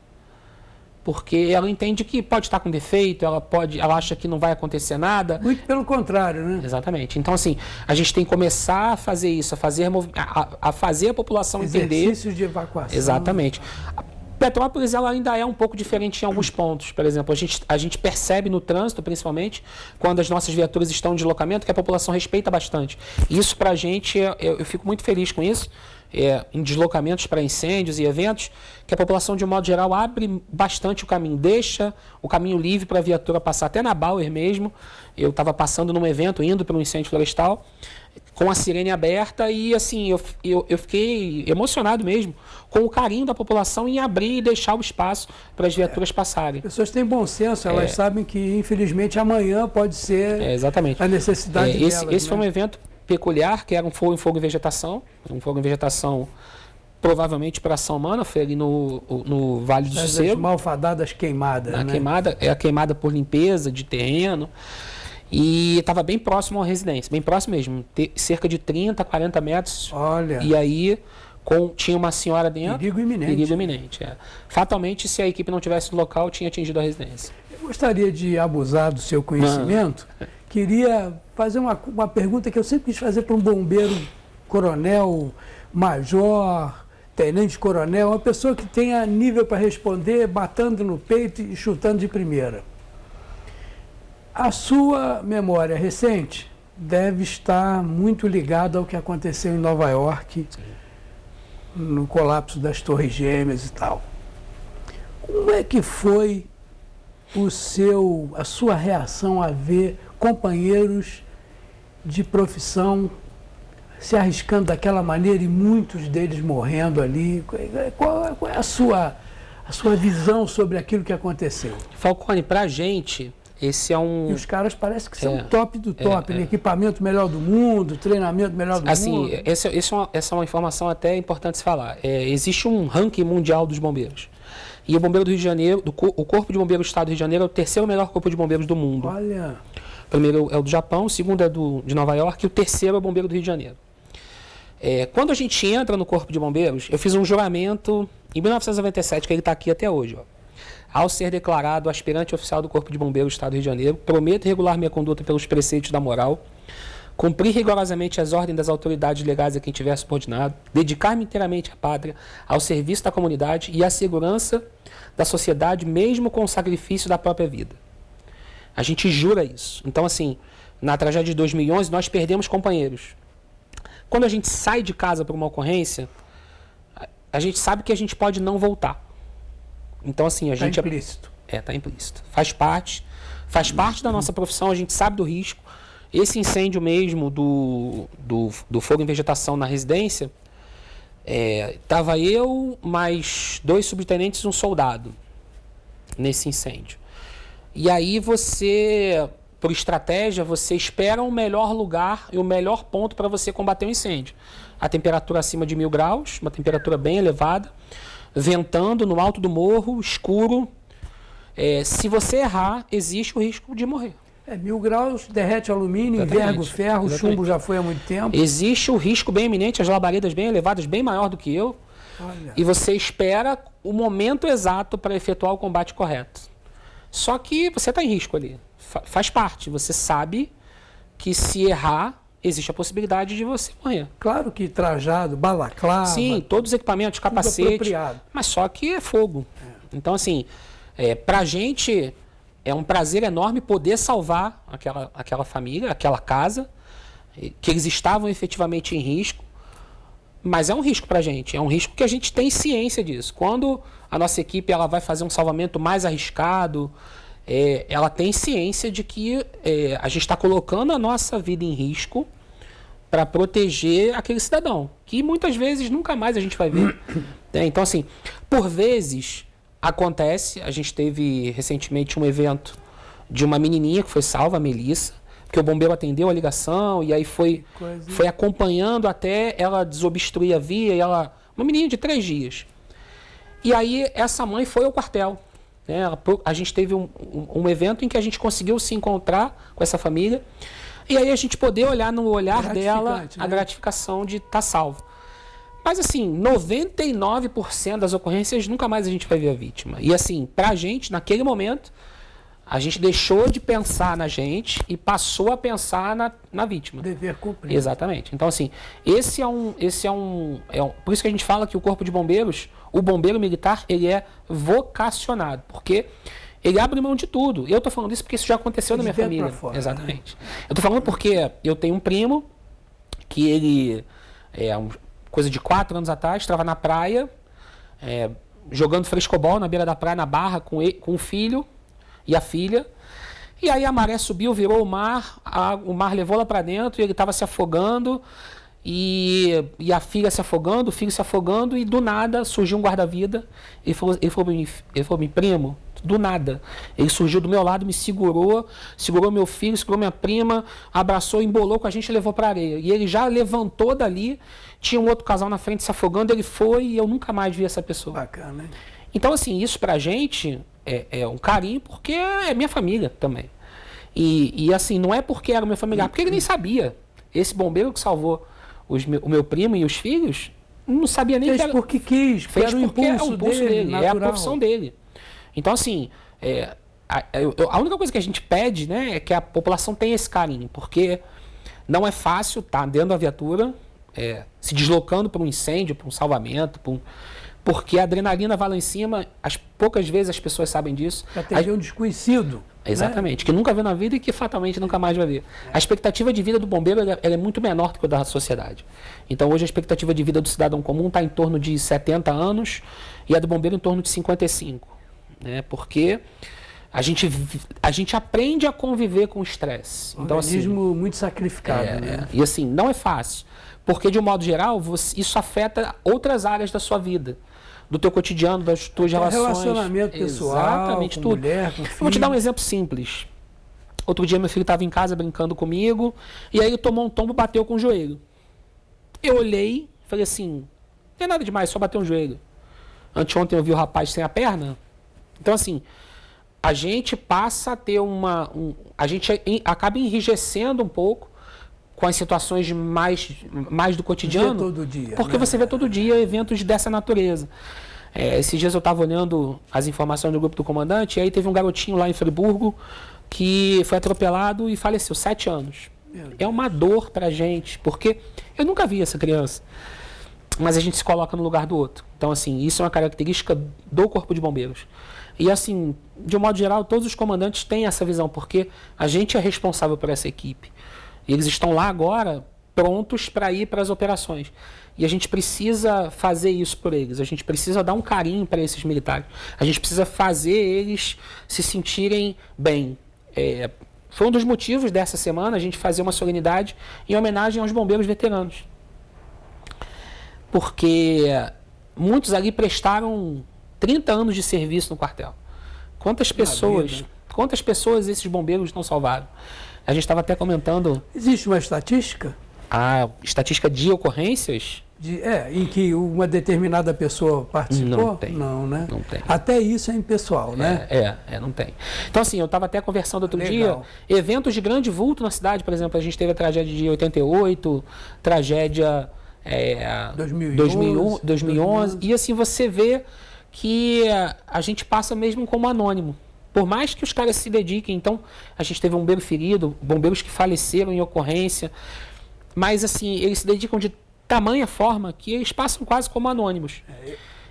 Speaker 4: Porque ela entende que pode estar com defeito, ela acha que não vai acontecer nada.
Speaker 3: Muito pelo contrário, né?
Speaker 4: Exatamente. Então, assim, a gente tem que começar a fazer isso, a fazer a população entender.
Speaker 3: Exercícios de evacuação.
Speaker 4: Exatamente. Petrópolis ela ainda é um pouco diferente em alguns pontos. Por exemplo, a gente percebe no trânsito, principalmente, quando as nossas viaturas estão em deslocamento, que a população respeita bastante. Isso, para a gente, eu fico muito feliz com isso. Em deslocamentos para incêndios e eventos, que a população, de um modo geral, abre bastante o caminho, deixa o caminho livre para a viatura passar, até na Bauer mesmo. Eu estava passando num evento, indo para um incêndio florestal, com a sirene aberta e, assim, eu fiquei emocionado mesmo com o carinho da população em abrir e deixar o espaço para as viaturas passarem.
Speaker 3: As pessoas têm bom senso, elas sabem que, infelizmente, amanhã pode ser
Speaker 4: exatamente.
Speaker 3: a necessidade delas.
Speaker 4: Esse foi um evento peculiar, que era um fogo em vegetação, provavelmente para ação humana, foi ali no Vale do Sossego.
Speaker 3: As malfadadas queimadas, né?
Speaker 4: A queimada por limpeza de terreno. E estava bem próximo à residência, bem próximo mesmo, cerca de 30, 40 metros.
Speaker 3: Olha.
Speaker 4: E aí tinha uma senhora dentro.
Speaker 3: Perigo iminente.
Speaker 4: Perigo iminente, Fatalmente, se a equipe não tivesse no local, tinha atingido a residência.
Speaker 3: Eu gostaria de abusar do seu conhecimento. Queria fazer uma pergunta que eu sempre quis fazer para um bombeiro, coronel, major, tenente-coronel, uma pessoa que tenha nível para responder, batendo no peito e chutando de primeira. A sua memória recente deve estar muito ligada ao que aconteceu em Nova York, no colapso das Torres Gêmeas e tal. Como é que foi a sua reação a ver companheiros de profissão se arriscando daquela maneira e muitos deles morrendo ali? Qual é a sua visão sobre aquilo que aconteceu?
Speaker 4: Falcone, para a gente... Esse é um...
Speaker 3: E os caras parecem que são top do top, né? Equipamento melhor do mundo, treinamento melhor do mundo.
Speaker 4: Assim, essa é uma informação até importante se falar. Existe um ranking mundial dos bombeiros. E o Bombeiro do Rio de Janeiro, o Corpo de Bombeiros do Estado do Rio de Janeiro é o terceiro melhor corpo de bombeiros do mundo.
Speaker 3: Olha!
Speaker 4: O primeiro é o do Japão, o segundo é de Nova York e o terceiro é o Bombeiro do Rio de Janeiro. Quando a gente entra no Corpo de Bombeiros, eu fiz um juramento em 1997, que ele está aqui até hoje, Ao ser declarado aspirante oficial do Corpo de Bombeiros do Estado do Rio de Janeiro, prometo regular minha conduta pelos preceitos da moral, cumprir rigorosamente as ordens das autoridades legais a quem tiver subordinado, dedicar-me inteiramente à pátria, ao serviço da comunidade e à segurança da sociedade, mesmo com o sacrifício da própria vida. A gente jura isso. Então, assim, na tragédia de 2011, nós perdemos companheiros. Quando a gente sai de casa por uma ocorrência, a gente sabe que a gente pode não voltar. Então, assim, a gente...
Speaker 3: Está implícito.
Speaker 4: Está implícito. Faz parte da nossa profissão, a gente sabe do risco. Esse incêndio mesmo do fogo em vegetação na residência, estava eu, mais 2 subtenentes e um soldado nesse incêndio. E aí você, por estratégia, você espera um melhor lugar e o melhor ponto para você combater o incêndio. A temperatura acima de 1000 graus, uma temperatura bem elevada, ventando no alto do morro, escuro. Se você errar, existe o risco de morrer.
Speaker 3: 1000 graus, derrete alumínio, enverga o ferro, o chumbo já foi há muito tempo.
Speaker 4: Existe o risco bem iminente, as labaredas bem elevadas, bem maior do que eu.
Speaker 3: Olha.
Speaker 4: E você espera o momento exato para efetuar o combate correto. Só que você está em risco ali. Faz parte. Você sabe que se errar, existe a possibilidade de você morrer.
Speaker 3: Claro que trajado, balaclava.
Speaker 4: Sim, todos os equipamentos, capacete. Mas só que é fogo. Então, assim, para a gente é um prazer enorme poder salvar aquela família, aquela casa, que eles estavam efetivamente em risco. Mas é um risco para a gente. É um risco que a gente tem ciência disso. Quando a nossa equipe ela vai fazer um salvamento mais arriscado, ela tem ciência de que a gente está colocando a nossa vida em risco para proteger aquele cidadão, que muitas vezes nunca mais a gente vai ver. Então, assim, por vezes acontece, a gente teve recentemente um evento de uma menininha que foi salva, a Melissa, que o bombeiro atendeu a ligação e aí foi acompanhando até ela desobstruir a via, e uma menina de 3 dias. E aí essa mãe foi ao quartel. Né? A gente teve um evento em que a gente conseguiu se encontrar com essa família e aí a gente poder olhar no olhar dela a gratificação de estar salvo. Mas assim, 99% das ocorrências nunca mais a gente vai ver a vítima. E assim, pra gente, naquele momento, a gente deixou de pensar na gente e passou a pensar na vítima.
Speaker 3: Dever cumprido.
Speaker 4: Exatamente. Então, assim, por isso que a gente fala que o Corpo de Bombeiros, o bombeiro militar, ele é vocacionado, porque ele abre mão de tudo. Eu tô falando isso porque isso já aconteceu na minha família.
Speaker 3: Fora,
Speaker 4: exatamente. Né? Eu tô falando porque eu tenho um primo que ele, coisa de 4 anos atrás, estava na praia, jogando frescobol na beira da praia, na barra, com o filho e a filha, E aí a maré subiu, virou o mar, o mar levou lá para dentro e ele estava se afogando. E a filha se afogando, o filho se afogando, e do nada surgiu um guarda-vida. Ele falou, meu primo, do nada. Ele surgiu do meu lado, me segurou meu filho, segurou minha prima, abraçou, embolou com a gente e levou para a areia. E ele já levantou dali, tinha um outro casal na frente se afogando, ele foi e eu nunca mais vi essa pessoa.
Speaker 3: Bacana, hein?
Speaker 4: Então, assim, isso pra gente é um carinho, porque é minha família também. E assim, não é porque era meu familiar, porque ele nem sabia. Esse bombeiro que salvou o meu primo e os filhos, não sabia nem
Speaker 3: Fez
Speaker 4: que era...
Speaker 3: porque quis,
Speaker 4: Fez
Speaker 3: era o
Speaker 4: porque é o
Speaker 3: impulso
Speaker 4: impulso
Speaker 3: dele,
Speaker 4: é a
Speaker 3: natural.
Speaker 4: profissão dele. Então, assim, a única coisa que a gente pede, né, é que a população tenha esse carinho, porque não é fácil estar dentro da viatura, se deslocando para um incêndio, para um salvamento, porque a adrenalina vai lá em cima, poucas vezes as pessoas sabem disso.
Speaker 3: Atender um desconhecido.
Speaker 4: Exatamente, que nunca viu na vida e que fatalmente nunca mais vai ver. A expectativa de vida do bombeiro ela é muito menor do que a da sociedade. Então hoje a expectativa de vida do cidadão comum está em torno de 70 anos e a do bombeiro em torno de 55. Né? Porque a gente aprende a conviver com o estresse. Então,
Speaker 3: Organismo muito sacrificado. Né?
Speaker 4: E assim, não é fácil. Porque de um modo geral, isso afeta outras áreas da sua vida. Do teu cotidiano, das tuas relações.
Speaker 3: Relacionamento pessoal,
Speaker 4: exatamente,
Speaker 3: com
Speaker 4: tudo.
Speaker 3: mulher, com filho.
Speaker 4: Eu vou te dar um exemplo simples. Outro dia meu filho estava em casa brincando comigo, e aí ele tomou um tombo e bateu com o joelho. Eu olhei, falei assim, não tem nada demais, só bateu um joelho. Anteontem eu vi o rapaz sem a perna. Então assim, a gente passa a ter a gente acaba enrijecendo um pouco com as situações mais do cotidiano.
Speaker 3: Vê todo dia,
Speaker 4: porque você vê todo dia eventos dessa natureza. Esses dias eu estava olhando as informações do grupo do comandante, e aí teve um garotinho lá em Friburgo que foi atropelado e faleceu, 7 anos. É uma dor pra gente, porque eu nunca vi essa criança, mas a gente se coloca no lugar do outro. Então, assim, isso é uma característica do Corpo de Bombeiros. E, assim, de um modo geral, todos os comandantes têm essa visão, porque a gente é responsável por essa equipe. E eles estão lá agora prontos para ir para as operações. E a gente precisa fazer isso por eles. A gente precisa dar um carinho para esses militares. A gente precisa fazer eles se sentirem bem. Foi um dos motivos dessa semana a gente fazer uma solenidade em homenagem aos bombeiros veteranos. Porque muitos ali prestaram 30 anos de serviço no quartel. Quantas pessoas esses bombeiros não salvaram? A gente estava até comentando...
Speaker 3: Existe uma estatística?
Speaker 4: A estatística de ocorrências?
Speaker 3: Em que uma determinada pessoa participou?
Speaker 4: Não tem.
Speaker 3: Não, né?
Speaker 4: Não tem.
Speaker 3: Até isso é impessoal, né?
Speaker 4: Não tem. Então, assim, eu estava até conversando outro
Speaker 3: Legal.
Speaker 4: dia, eventos de grande vulto na cidade, por exemplo, a gente teve a tragédia de 88, tragédia 2011, e assim, você vê que a gente passa mesmo como anônimo. Por mais que os caras se dediquem, então, a gente teve um bombeiro ferido, bombeiros que faleceram em ocorrência, mas assim, eles se dedicam de tamanha forma que eles passam quase como anônimos.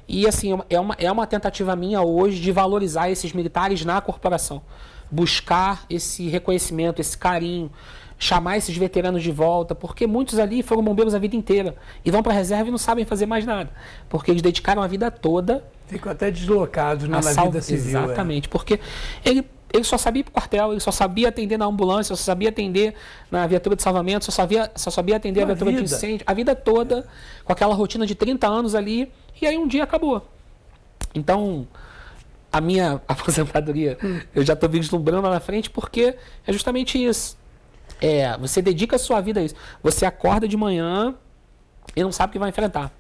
Speaker 4: E assim, é uma tentativa minha hoje de valorizar esses militares na corporação. Buscar esse reconhecimento, esse carinho, chamar esses veteranos de volta, porque muitos ali foram bombeiros a vida inteira e vão para a reserva e não sabem fazer mais nada, porque eles dedicaram a vida toda.
Speaker 3: Ficam até deslocados na vida civil.
Speaker 4: Exatamente, porque ele só sabia ir para o quartel, ele só sabia atender na ambulância, só sabia atender na viatura de salvamento, só sabia atender a viatura de incêndio, a vida toda, com aquela rotina de 30 anos ali, e aí um dia acabou. Então, a minha aposentadoria, eu já estou vislumbrando lá na frente, porque é justamente isso. Você dedica a sua vida a isso. Você acorda de manhã e não sabe o que vai enfrentar.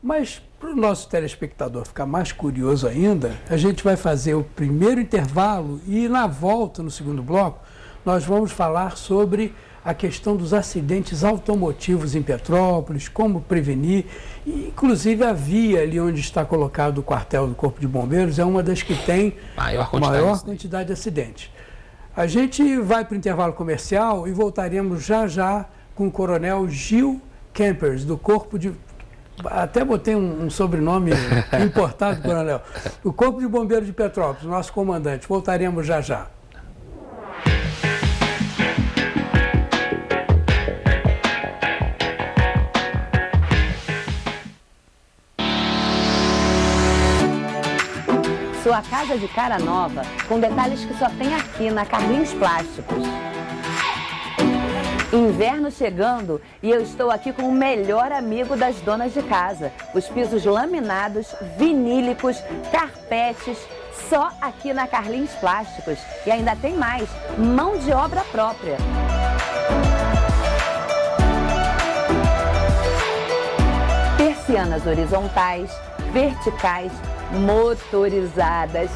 Speaker 3: Mas, para o nosso telespectador ficar mais curioso ainda, a gente vai fazer o primeiro intervalo e, na volta, no segundo bloco, nós vamos falar sobre a questão dos acidentes automotivos em Petrópolis, como prevenir. E, inclusive, a via ali onde está colocado o quartel do Corpo de Bombeiros é uma das que tem maior quantidade de acidentes. A gente vai para o intervalo comercial e voltaremos já com o coronel Gil Kempers, do Corpo de... Até botei um sobrenome importado, coronel. O Corpo de Bombeiros de Petrópolis, nosso comandante. Voltaremos já.
Speaker 1: Sua casa de cara nova, com detalhes que só tem aqui na Carlinhos Plásticos. Inverno chegando e eu estou aqui com o melhor amigo das donas de casa. Os pisos laminados, vinílicos, carpetes, só aqui na Carlinhos Plásticos. E ainda tem mais, mão de obra própria. Persianas horizontais, verticais, motorizadas,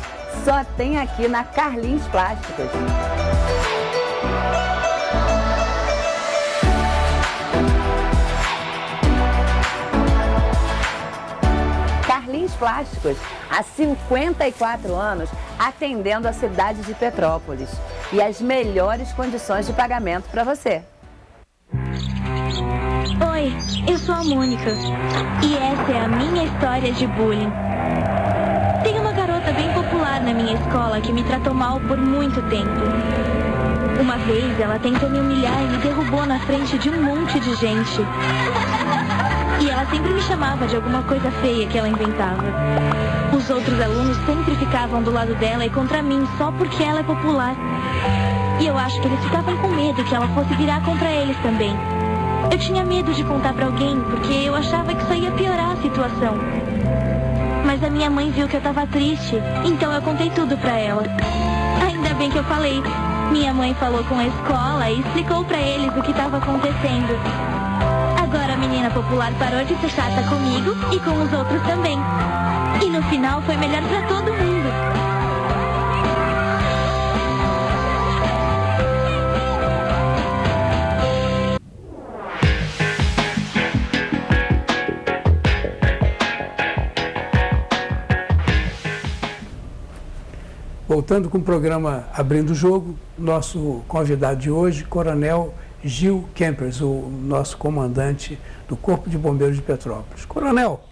Speaker 1: só tem aqui na Carlinhos Plásticos. Carlinhos Plásticos, há 54 anos, atendendo a cidade de Petrópolis. E as melhores condições de pagamento para você.
Speaker 5: Oi, eu sou a Mônica. E essa é a minha história de bullying. Tem uma garota bem popular na minha escola que me tratou mal por muito tempo. Uma vez ela tentou me humilhar e me derrubou na frente de um monte de gente. E ela sempre me chamava de alguma coisa feia que ela inventava. Os outros alunos sempre ficavam do lado dela e contra mim só porque ela é popular. E eu acho que eles ficavam com medo que ela fosse virar contra eles também. Eu tinha medo de contar pra alguém porque eu achava que isso ia piorar a situação. Mas a minha mãe viu que eu tava triste, então eu contei tudo pra ela. Ainda bem que eu falei. Minha mãe falou com a escola e explicou pra eles o que estava acontecendo. Agora a menina popular parou de ser chata comigo e com os outros também. E no final foi melhor pra todo mundo.
Speaker 3: Voltando com o programa Abrindo o Jogo, nosso convidado de hoje, Coronel Gil Kempers, o nosso comandante do Corpo de Bombeiros de Petrópolis. Coronel,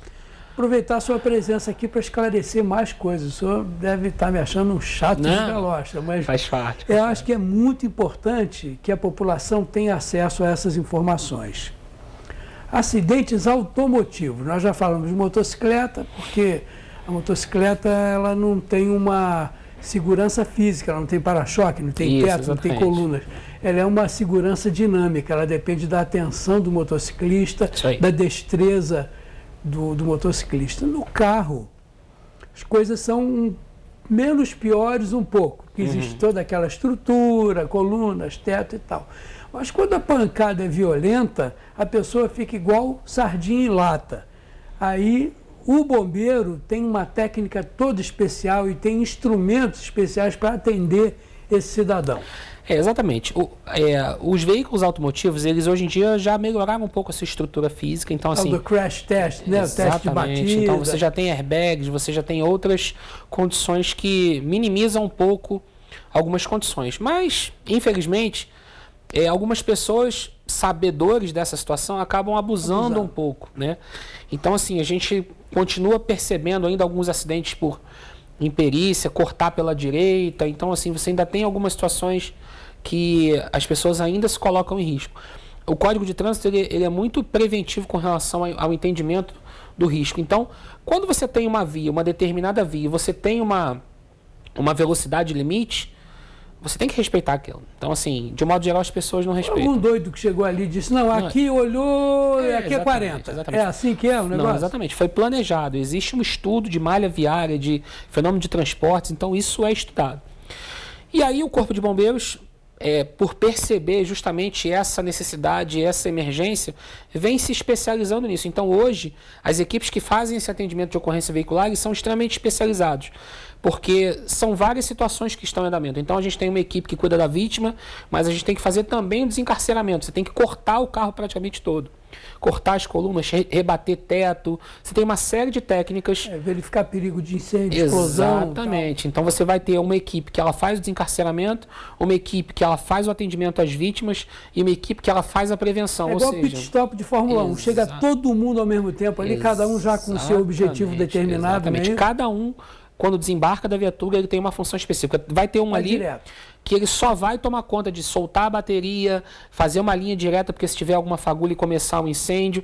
Speaker 3: aproveitar a sua presença aqui para esclarecer mais coisas. O senhor deve estar me achando um chato de galocha, mas
Speaker 4: faz parte.
Speaker 3: Eu acho que é muito importante que a população tenha acesso a essas informações. Acidentes automotivos. Nós já falamos de motocicleta, porque a motocicleta ela não tem uma segurança física, ela não tem para-choque, não tem teto, não tem colunas. Ela é uma segurança dinâmica, ela depende da atenção do motociclista, da destreza do motociclista. No carro, as coisas são menos piores um pouco, porque existe toda aquela estrutura, colunas, teto e tal. Mas quando a pancada é violenta, a pessoa fica igual sardinha em lata. Aí o bombeiro tem uma técnica toda especial e tem instrumentos especiais para atender esse cidadão.
Speaker 4: Exatamente. Os veículos automotivos, eles hoje em dia já melhoraram um pouco a sua estrutura física. Então, assim,
Speaker 3: do crash test, né? O teste de batida.
Speaker 4: Então, você já tem airbags, você já tem outras condições que minimizam um pouco algumas condições. Mas, infelizmente, algumas pessoas, sabedores dessa situação, acabam abusando um pouco, né? Então, assim, a gente continua percebendo ainda alguns acidentes por imperícia, cortar pela direita. Então, assim, você ainda tem algumas situações que as pessoas ainda se colocam em risco. O Código de Trânsito ele é muito preventivo com relação ao entendimento do risco. Então, quando você tem uma via, uma determinada via, você tem uma velocidade limite, você tem que respeitar aquilo. Então, assim, de um modo geral, as pessoas não respeitam.
Speaker 3: Algum doido que chegou ali e disse, não, aqui olhou, aqui é 40. Exatamente. É assim que é o negócio?
Speaker 4: Não, exatamente. Foi planejado. Existe um estudo de malha viária, de fenômeno de transportes, então isso é estudado. E aí o Corpo de Bombeiros, por perceber justamente essa necessidade, essa emergência, vem se especializando nisso. Então, hoje, as equipes que fazem esse atendimento de ocorrência veicular eles são extremamente especializados, porque são várias situações que estão em andamento. Então, a gente tem uma equipe que cuida da vítima, mas a gente tem que fazer também o desencarceramento. Você tem que cortar o carro praticamente todo. Cortar as colunas, rebater teto. Você tem uma série de técnicas.
Speaker 3: Verificar perigo de incêndio, explosão.
Speaker 4: Exatamente. Então você vai ter uma equipe que ela faz o desencarceramento, uma equipe que ela faz o atendimento às vítimas e uma equipe que ela faz a prevenção.
Speaker 3: É igual pit stop de Fórmula 1. Chega todo mundo ao mesmo tempo ali, cada um já com o seu objetivo determinado.
Speaker 4: Exatamente.
Speaker 3: Meio.
Speaker 4: Cada um, quando desembarca da viatura, ele tem uma função específica. Vai ter um ali
Speaker 3: direto,
Speaker 4: que ele só vai tomar conta de soltar a bateria, fazer uma linha direta, porque se tiver alguma fagulha e começar um incêndio,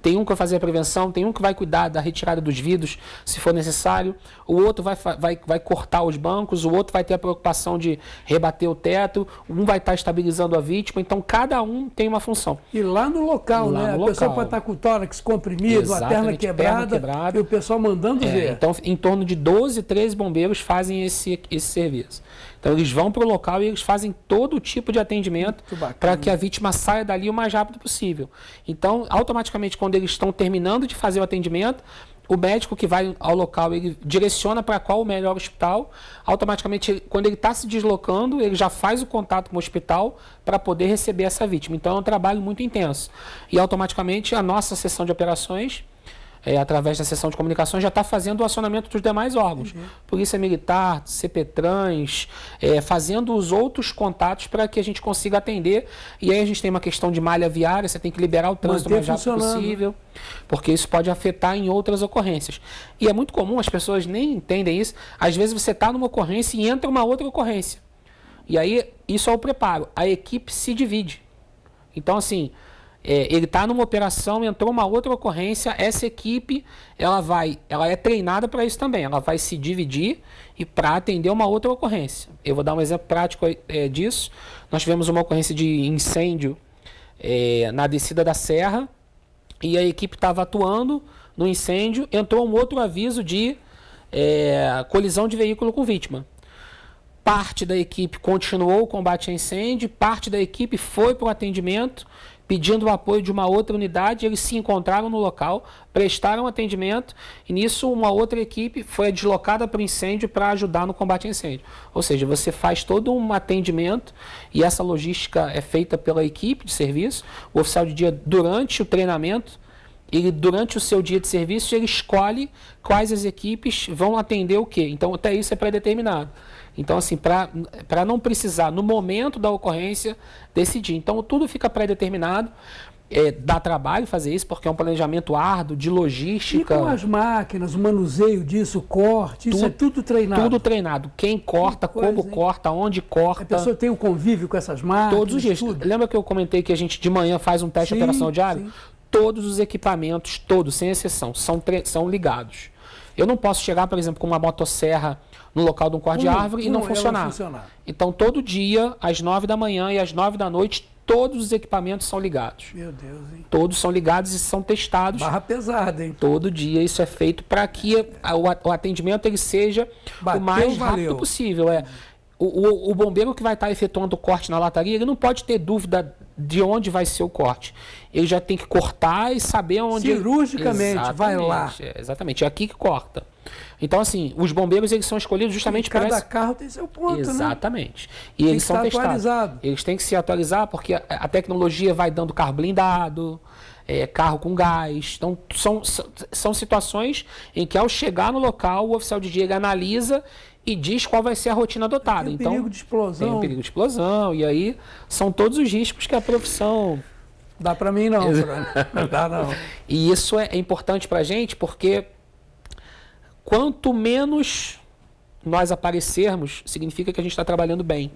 Speaker 4: Tem um que vai fazer a prevenção, tem um que vai cuidar da retirada dos vidros, se for necessário. O outro vai cortar os bancos, o outro vai ter a preocupação de rebater o teto, um vai estar estabilizando a vítima. Então, cada um tem uma função.
Speaker 3: E lá no local,
Speaker 4: Lá
Speaker 3: né?
Speaker 4: no
Speaker 3: A pessoa
Speaker 4: local.
Speaker 3: pode estar com o tórax comprimido, a perna quebrada, e o pessoal mandando ver.
Speaker 4: Então, em torno de 12, 13 bombeiros fazem esse serviço. Então, eles vão para o local e eles fazem todo tipo de atendimento para que a vítima saia dali o mais rápido possível. Então, automaticamente, quando eles estão terminando de fazer o atendimento, o médico que vai ao local, ele direciona para qual o melhor hospital. Automaticamente, quando ele está se deslocando, ele já faz o contato com o hospital para poder receber essa vítima. Então, é um trabalho muito intenso. E, automaticamente, a nossa seção de operações, através da seção de comunicações, já está fazendo o acionamento dos demais órgãos. Polícia Militar, CPTrans, fazendo os outros contatos para que a gente consiga atender. E aí a gente tem uma questão de malha viária, você tem que liberar o trânsito o mais rápido possível, porque isso pode afetar em outras ocorrências. E é muito comum, as pessoas nem entendem isso, às vezes você está numa ocorrência e entra uma outra ocorrência. E aí, isso é o preparo. A equipe se divide. Então, assim, ele está numa operação, entrou uma outra ocorrência, essa equipe ela é treinada para isso também, ela vai se dividir e para atender uma outra ocorrência. Eu vou dar um exemplo prático disso. Nós tivemos uma ocorrência de incêndio na descida da serra e a equipe estava atuando no incêndio, entrou um outro aviso de colisão de veículo com vítima. Parte da equipe continuou o combate a incêndio, parte da equipe foi para o atendimento, pedindo o apoio de uma outra unidade. Eles se encontraram no local, prestaram atendimento e nisso uma outra equipe foi deslocada para o incêndio para ajudar no combate a incêndio. Ou seja, você faz todo um atendimento e essa logística é feita pela equipe de serviço. O oficial de dia, durante o treinamento, durante o seu dia de serviço, ele escolhe quais as equipes vão atender o quê. Então, até isso é pré-determinado. Então, assim, para não precisar, no momento da ocorrência, decidir. Então, tudo fica pré-determinado. Dá trabalho fazer isso, porque é um planejamento árduo, de logística.
Speaker 3: E com as máquinas, o manuseio disso, o corte, isso é tudo treinado?
Speaker 4: Tudo treinado. Quem corta, como corta, onde corta.
Speaker 3: A pessoa tem um convívio com essas máquinas?
Speaker 4: Todos os dias.
Speaker 3: Tudo.
Speaker 4: Lembra que eu comentei que a gente de manhã faz um teste operacional diário? Sim. Todos os equipamentos, todos, sem exceção, são ligados. Eu não posso chegar, por exemplo, com uma motosserra no local de um corte de árvore e não funcionar. Então, todo dia, às 9 da manhã e às 9 da noite, todos os equipamentos são ligados.
Speaker 3: Meu Deus, hein?
Speaker 4: Todos são ligados e são testados.
Speaker 3: Barra pesada, hein?
Speaker 4: Todo dia isso é feito para que o atendimento ele seja o mais rápido possível. O bombeiro que vai estar efetuando o corte na lataria, ele não pode ter dúvida de onde vai ser o corte. Ele já tem que cortar e saber onde...
Speaker 3: Cirurgicamente, vai lá.
Speaker 4: Exatamente, é aqui que corta. Então, assim, os bombeiros eles são escolhidos justamente por
Speaker 3: cada carro tem seu ponto,
Speaker 4: exatamente.
Speaker 3: Né?
Speaker 4: E eles são testados. Eles têm que se atualizar porque a tecnologia vai dando carro blindado, carro com gás. Então, são situações em que, ao chegar no local, o oficial de dia ele analisa e diz qual vai ser a rotina adotada.
Speaker 3: Tem
Speaker 4: então,
Speaker 3: perigo de explosão.
Speaker 4: Tem perigo de explosão. E aí, são todos os riscos que a profissão...
Speaker 3: Dá para mim não, não dá não.
Speaker 4: E isso é importante para a gente porque quanto menos nós aparecermos, significa que a gente está trabalhando bem.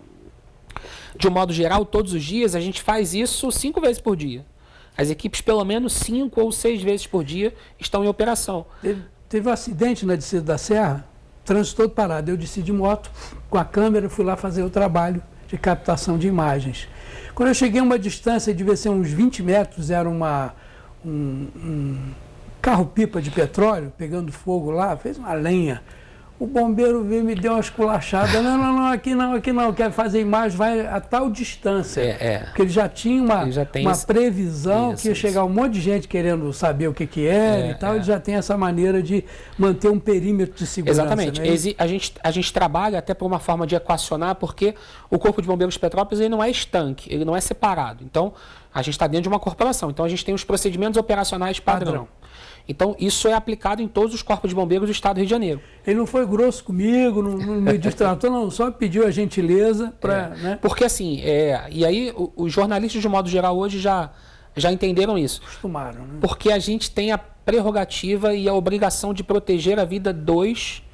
Speaker 4: De um modo geral, todos os dias, a gente faz isso 5 vezes por dia. As equipes, pelo menos 5 ou 6 vezes por dia, estão em operação.
Speaker 3: Teve um acidente na descida da serra, trânsito todo parado. Eu desci de moto com a câmera, fui lá fazer o trabalho de captação de imagens. Quando eu cheguei a uma distância, devia ser uns 20 metros, era um carro-pipa de petróleo pegando fogo lá, fez uma lenha. O bombeiro veio e me deu uma esculachada. Não, aqui não, quero fazer imagem, vai a tal distância. Porque ele já tinha uma previsão que ia chegar um monte de gente querendo saber o que era e tal, ele já tem essa maneira de manter um perímetro de segurança.
Speaker 4: Exatamente.
Speaker 3: Né?
Speaker 4: A gente trabalha até por uma forma de equacionar, porque o Corpo de Bombeiros de Petrópolis ele não é estanque, ele não é separado. Então, a gente está dentro de uma corporação. Então, a gente tem os procedimentos operacionais padrão. Então, isso é aplicado em todos os corpos de bombeiros do estado do Rio de Janeiro.
Speaker 3: Ele não foi grosso comigo, não me distratou, não, só pediu a gentileza para... Né?
Speaker 4: Porque assim, e aí os jornalistas de modo geral hoje já entenderam isso.
Speaker 3: Acostumaram, né?
Speaker 4: Porque a gente tem a prerrogativa e a obrigação de proteger a vida dos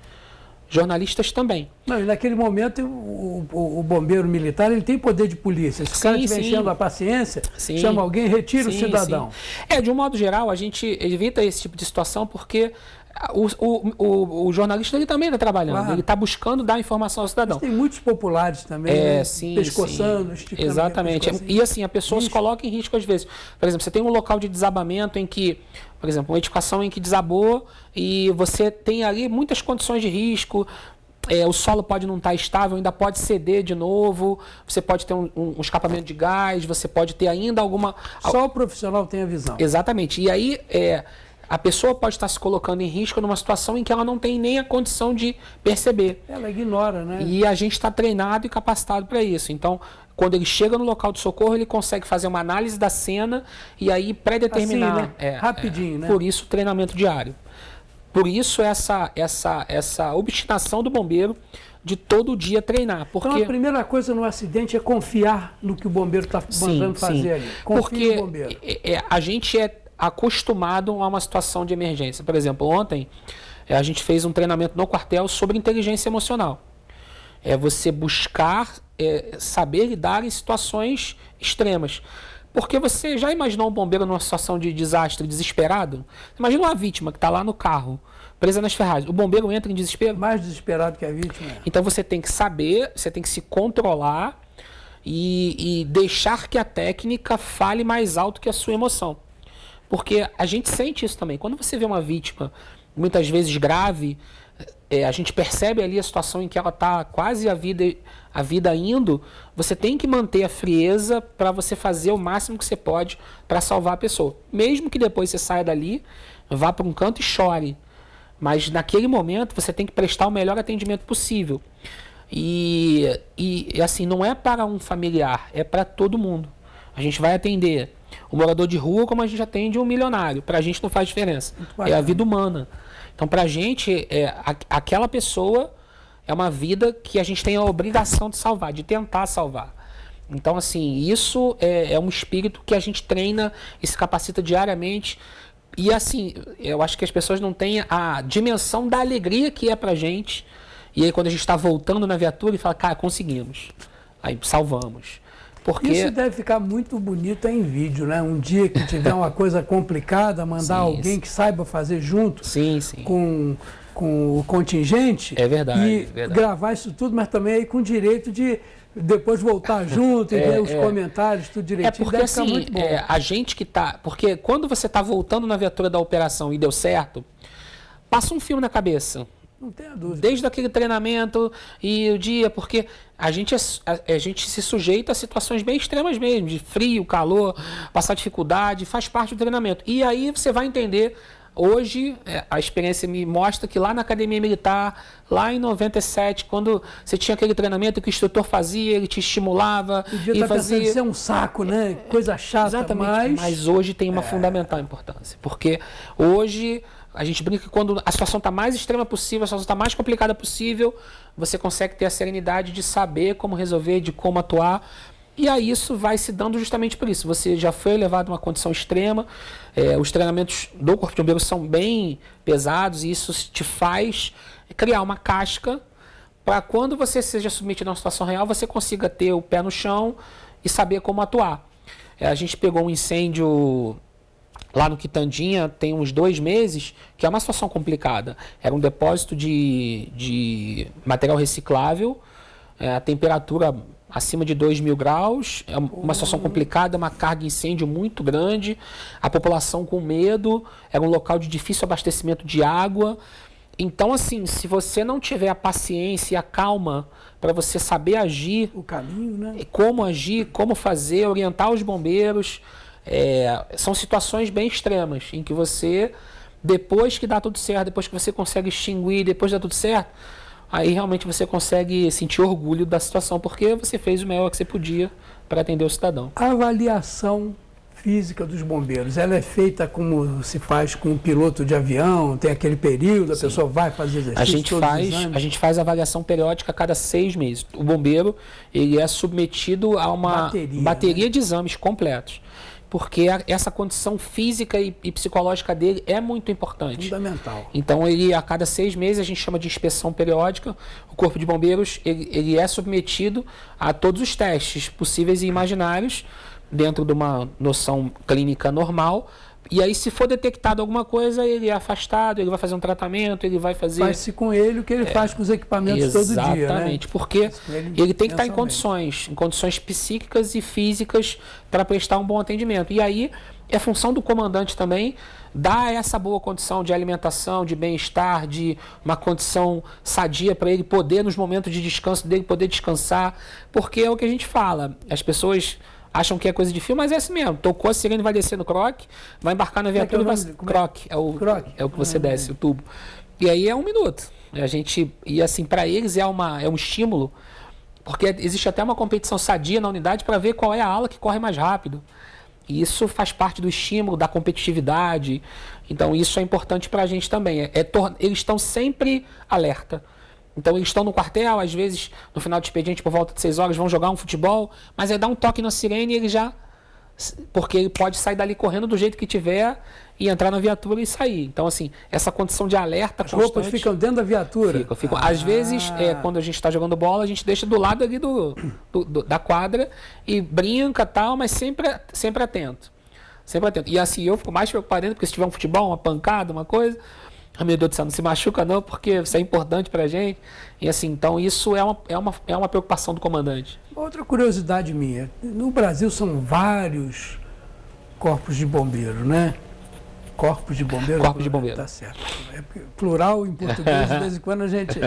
Speaker 4: jornalistas também.
Speaker 3: Não, e naquele momento o bombeiro militar ele tem poder de polícia. Se o cara estiver enchendo a paciência, chama alguém, retira o cidadão.
Speaker 4: De um modo geral, a gente evita esse tipo de situação porque o jornalista ele também está trabalhando, ele está buscando dar informação ao cidadão.
Speaker 3: Mas tem muitos populares também, pescoçando, esticando.
Speaker 4: Exatamente. E assim, a pessoa se coloca em risco às vezes. Por exemplo, você tem um local de desabamento em que, por exemplo, uma edificação em que desabou e você tem ali muitas condições de risco, o solo pode não estar estável, ainda pode ceder de novo, você pode ter um escapamento de gás, você pode ter ainda alguma...
Speaker 3: Só o profissional tem a visão.
Speaker 4: Exatamente. E aí, a pessoa pode estar se colocando em risco numa situação em que ela não tem nem a condição de perceber.
Speaker 3: Ela ignora, né?
Speaker 4: E a gente está treinado e capacitado para isso. Então, quando ele chega no local de socorro, ele consegue fazer uma análise da cena e aí pré-determinar.
Speaker 3: Assim, né? Rapidinho, né?
Speaker 4: Por isso, o treinamento diário. Por isso, essa obstinação do bombeiro de todo dia treinar. Porque...
Speaker 3: Então, a primeira coisa no acidente é confiar no que o bombeiro está mandando fazer ali. Confia no bombeiro.
Speaker 4: A gente é acostumado a uma situação de emergência. Por exemplo, ontem a gente fez um treinamento no quartel sobre inteligência emocional. É você buscar saber lidar em situações extremas. Porque você já imaginou um bombeiro numa situação de desastre desesperado? Imagina uma vítima que está lá no carro, presa nas ferragens. O bombeiro entra em desespero?
Speaker 3: Mais desesperado que a vítima.
Speaker 4: Então você tem que saber, você tem que se controlar e deixar que a técnica fale mais alto que a sua emoção. Porque a gente sente isso também. Quando você vê uma vítima, muitas vezes grave, a gente percebe ali a situação em que ela está quase a vida indo, você tem que manter a frieza para você fazer o máximo que você pode para salvar a pessoa. Mesmo que depois você saia dali, vá para um canto e chore. Mas naquele momento você tem que prestar o melhor atendimento possível. E assim, não é para um familiar, é para todo mundo. A gente vai atender o morador de rua como a gente atende um milionário. Para a gente não faz diferença. É a vida humana. Então, para a gente, aquela pessoa é uma vida que a gente tem a obrigação de salvar, de tentar salvar. Então, assim, isso é um espírito que a gente treina e se capacita diariamente. E, assim, eu acho que as pessoas não têm a dimensão da alegria que é para a gente. E aí, quando a gente está voltando na viatura e fala, cara, conseguimos. Aí, salvamos. Porque...
Speaker 3: Isso deve ficar muito bonito em vídeo, né? Um dia que tiver uma coisa complicada, mandar alguém que saiba fazer junto com o contingente.
Speaker 4: É verdade.
Speaker 3: E gravar isso tudo, mas também aí com direito de depois voltar junto e ver os comentários, tudo direitinho.
Speaker 4: Porque
Speaker 3: deve ficar muito bom.
Speaker 4: A gente que tá... Porque quando você está voltando na viatura da operação e deu certo, passa um filme na cabeça.
Speaker 3: Não tenha dúvida.
Speaker 4: Desde aquele treinamento e o dia, porque a gente se sujeita a situações bem extremas mesmo, de frio, calor, passar dificuldade, faz parte do treinamento. E aí você vai entender, hoje a experiência me mostra que lá na Academia Militar, lá em 97, quando você tinha aquele treinamento que o instrutor fazia, ele te estimulava
Speaker 3: e fazia... Isso é um saco, né? Coisa chata.
Speaker 4: Exatamente, mas hoje tem uma fundamental importância, porque hoje... A gente brinca que quando a situação está mais extrema possível, a situação está mais complicada possível, você consegue ter a serenidade de saber como resolver, de como atuar. E aí isso vai se dando justamente por isso. Você já foi levado a uma condição extrema, os treinamentos do Corpo de Bombeiros são bem pesados e isso te faz criar uma casca para quando você seja submetido a uma situação real, você consiga ter o pé no chão e saber como atuar. A gente pegou um incêndio... Lá no Quitandinha tem uns 2 meses, que é uma situação complicada. Era um depósito de material reciclável, a temperatura acima de 2.000 graus, é uma situação complicada, uma carga de incêndio muito grande, a população com medo, era um local de difícil abastecimento de água. Então, assim, se você não tiver a paciência e a calma para você saber agir,
Speaker 3: o caminho, né?
Speaker 4: Como agir, como fazer, orientar os bombeiros... são situações bem extremas, em que você, depois que dá tudo certo, depois que você consegue extinguir, depois que dá tudo certo, aí realmente você consegue sentir orgulho da situação, porque você fez o melhor que você podia para atender o cidadão.
Speaker 3: A avaliação física dos bombeiros, ela é feita como se faz com um piloto de avião, tem aquele período, a pessoa vai fazer exercício,
Speaker 4: a gente faz avaliação periódica a cada 6 meses. O bombeiro, ele é submetido a uma bateria de exames completos, porque essa condição física e psicológica dele é muito importante.
Speaker 3: Fundamental.
Speaker 4: Então, a cada 6 meses, a gente chama de inspeção periódica. O Corpo de Bombeiros ele é submetido a todos os testes possíveis e imaginários, dentro de uma noção clínica normal. E aí, se for detectado alguma coisa, ele é afastado, ele vai fazer um tratamento, ele vai fazer...
Speaker 3: Faz-se com ele o que ele faz com os equipamentos todo dia, né?
Speaker 4: Exatamente, porque ele tem que estar em condições psíquicas e físicas para prestar um bom atendimento. E aí, é função do comandante também dar essa boa condição de alimentação, de bem-estar, de uma condição sadia para ele poder, nos momentos de descanso dele, poder descansar. Porque é o que a gente fala, as pessoas... acham que é coisa de filme, mas é assim mesmo. Tocou a sirene, vai descer no croque, vai embarcar na viatura e vai... Croque, é o que você desce, o tubo. E aí é 1 minuto. E assim, para eles é um estímulo, porque existe até uma competição sadia na unidade para ver qual é a ala que corre mais rápido. E isso faz parte do estímulo, da competitividade. Então isso é importante para a gente também. Eles estão sempre alerta. Então eles estão no quartel, às vezes no final do expediente por volta de 6 horas vão jogar um futebol, mas aí dá um toque na sirene e ele já... porque ele pode sair dali correndo do jeito que tiver e entrar na viatura e sair. Então assim, essa condição de alerta
Speaker 3: constante... As roupas ficam dentro da viatura?
Speaker 4: Ficam. Às vezes, quando a gente está jogando bola, a gente deixa do lado ali da quadra e brinca e tal, mas sempre atento. Sempre atento. E assim, eu fico mais preocupado ainda, porque se tiver um futebol, uma pancada, uma coisa... meu Deus do céu, não se machuca não, porque isso é importante pra gente. E assim, então isso é uma preocupação do comandante.
Speaker 3: Outra curiosidade minha, no Brasil são vários corpos de bombeiro, né? Corpos de bombeiro?
Speaker 4: Corpos de bombeiro.
Speaker 3: Tá certo. É plural em português, de vez em quando a gente...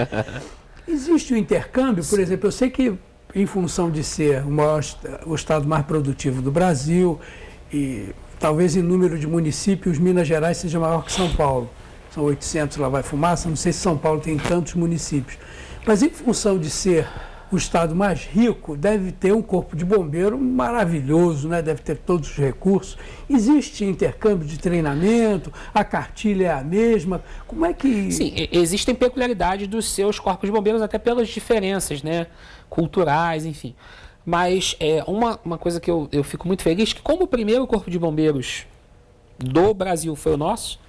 Speaker 3: Existe o intercâmbio, por exemplo, eu sei que em função de ser o estado mais produtivo do Brasil e talvez em número de municípios, Minas Gerais seja maior que São Paulo. São 800, lá vai fumaça, não sei se São Paulo tem tantos municípios. Mas em função de ser o estado mais rico, deve ter um corpo de bombeiro maravilhoso, né? Deve ter todos os recursos. Existe intercâmbio de treinamento, a cartilha é a mesma, como é que...
Speaker 4: Sim, existem peculiaridades dos seus corpos de bombeiros, até pelas diferenças, né? Culturais, enfim. Mas uma coisa que eu fico muito feliz, que como o primeiro corpo de bombeiros do Brasil foi o nosso,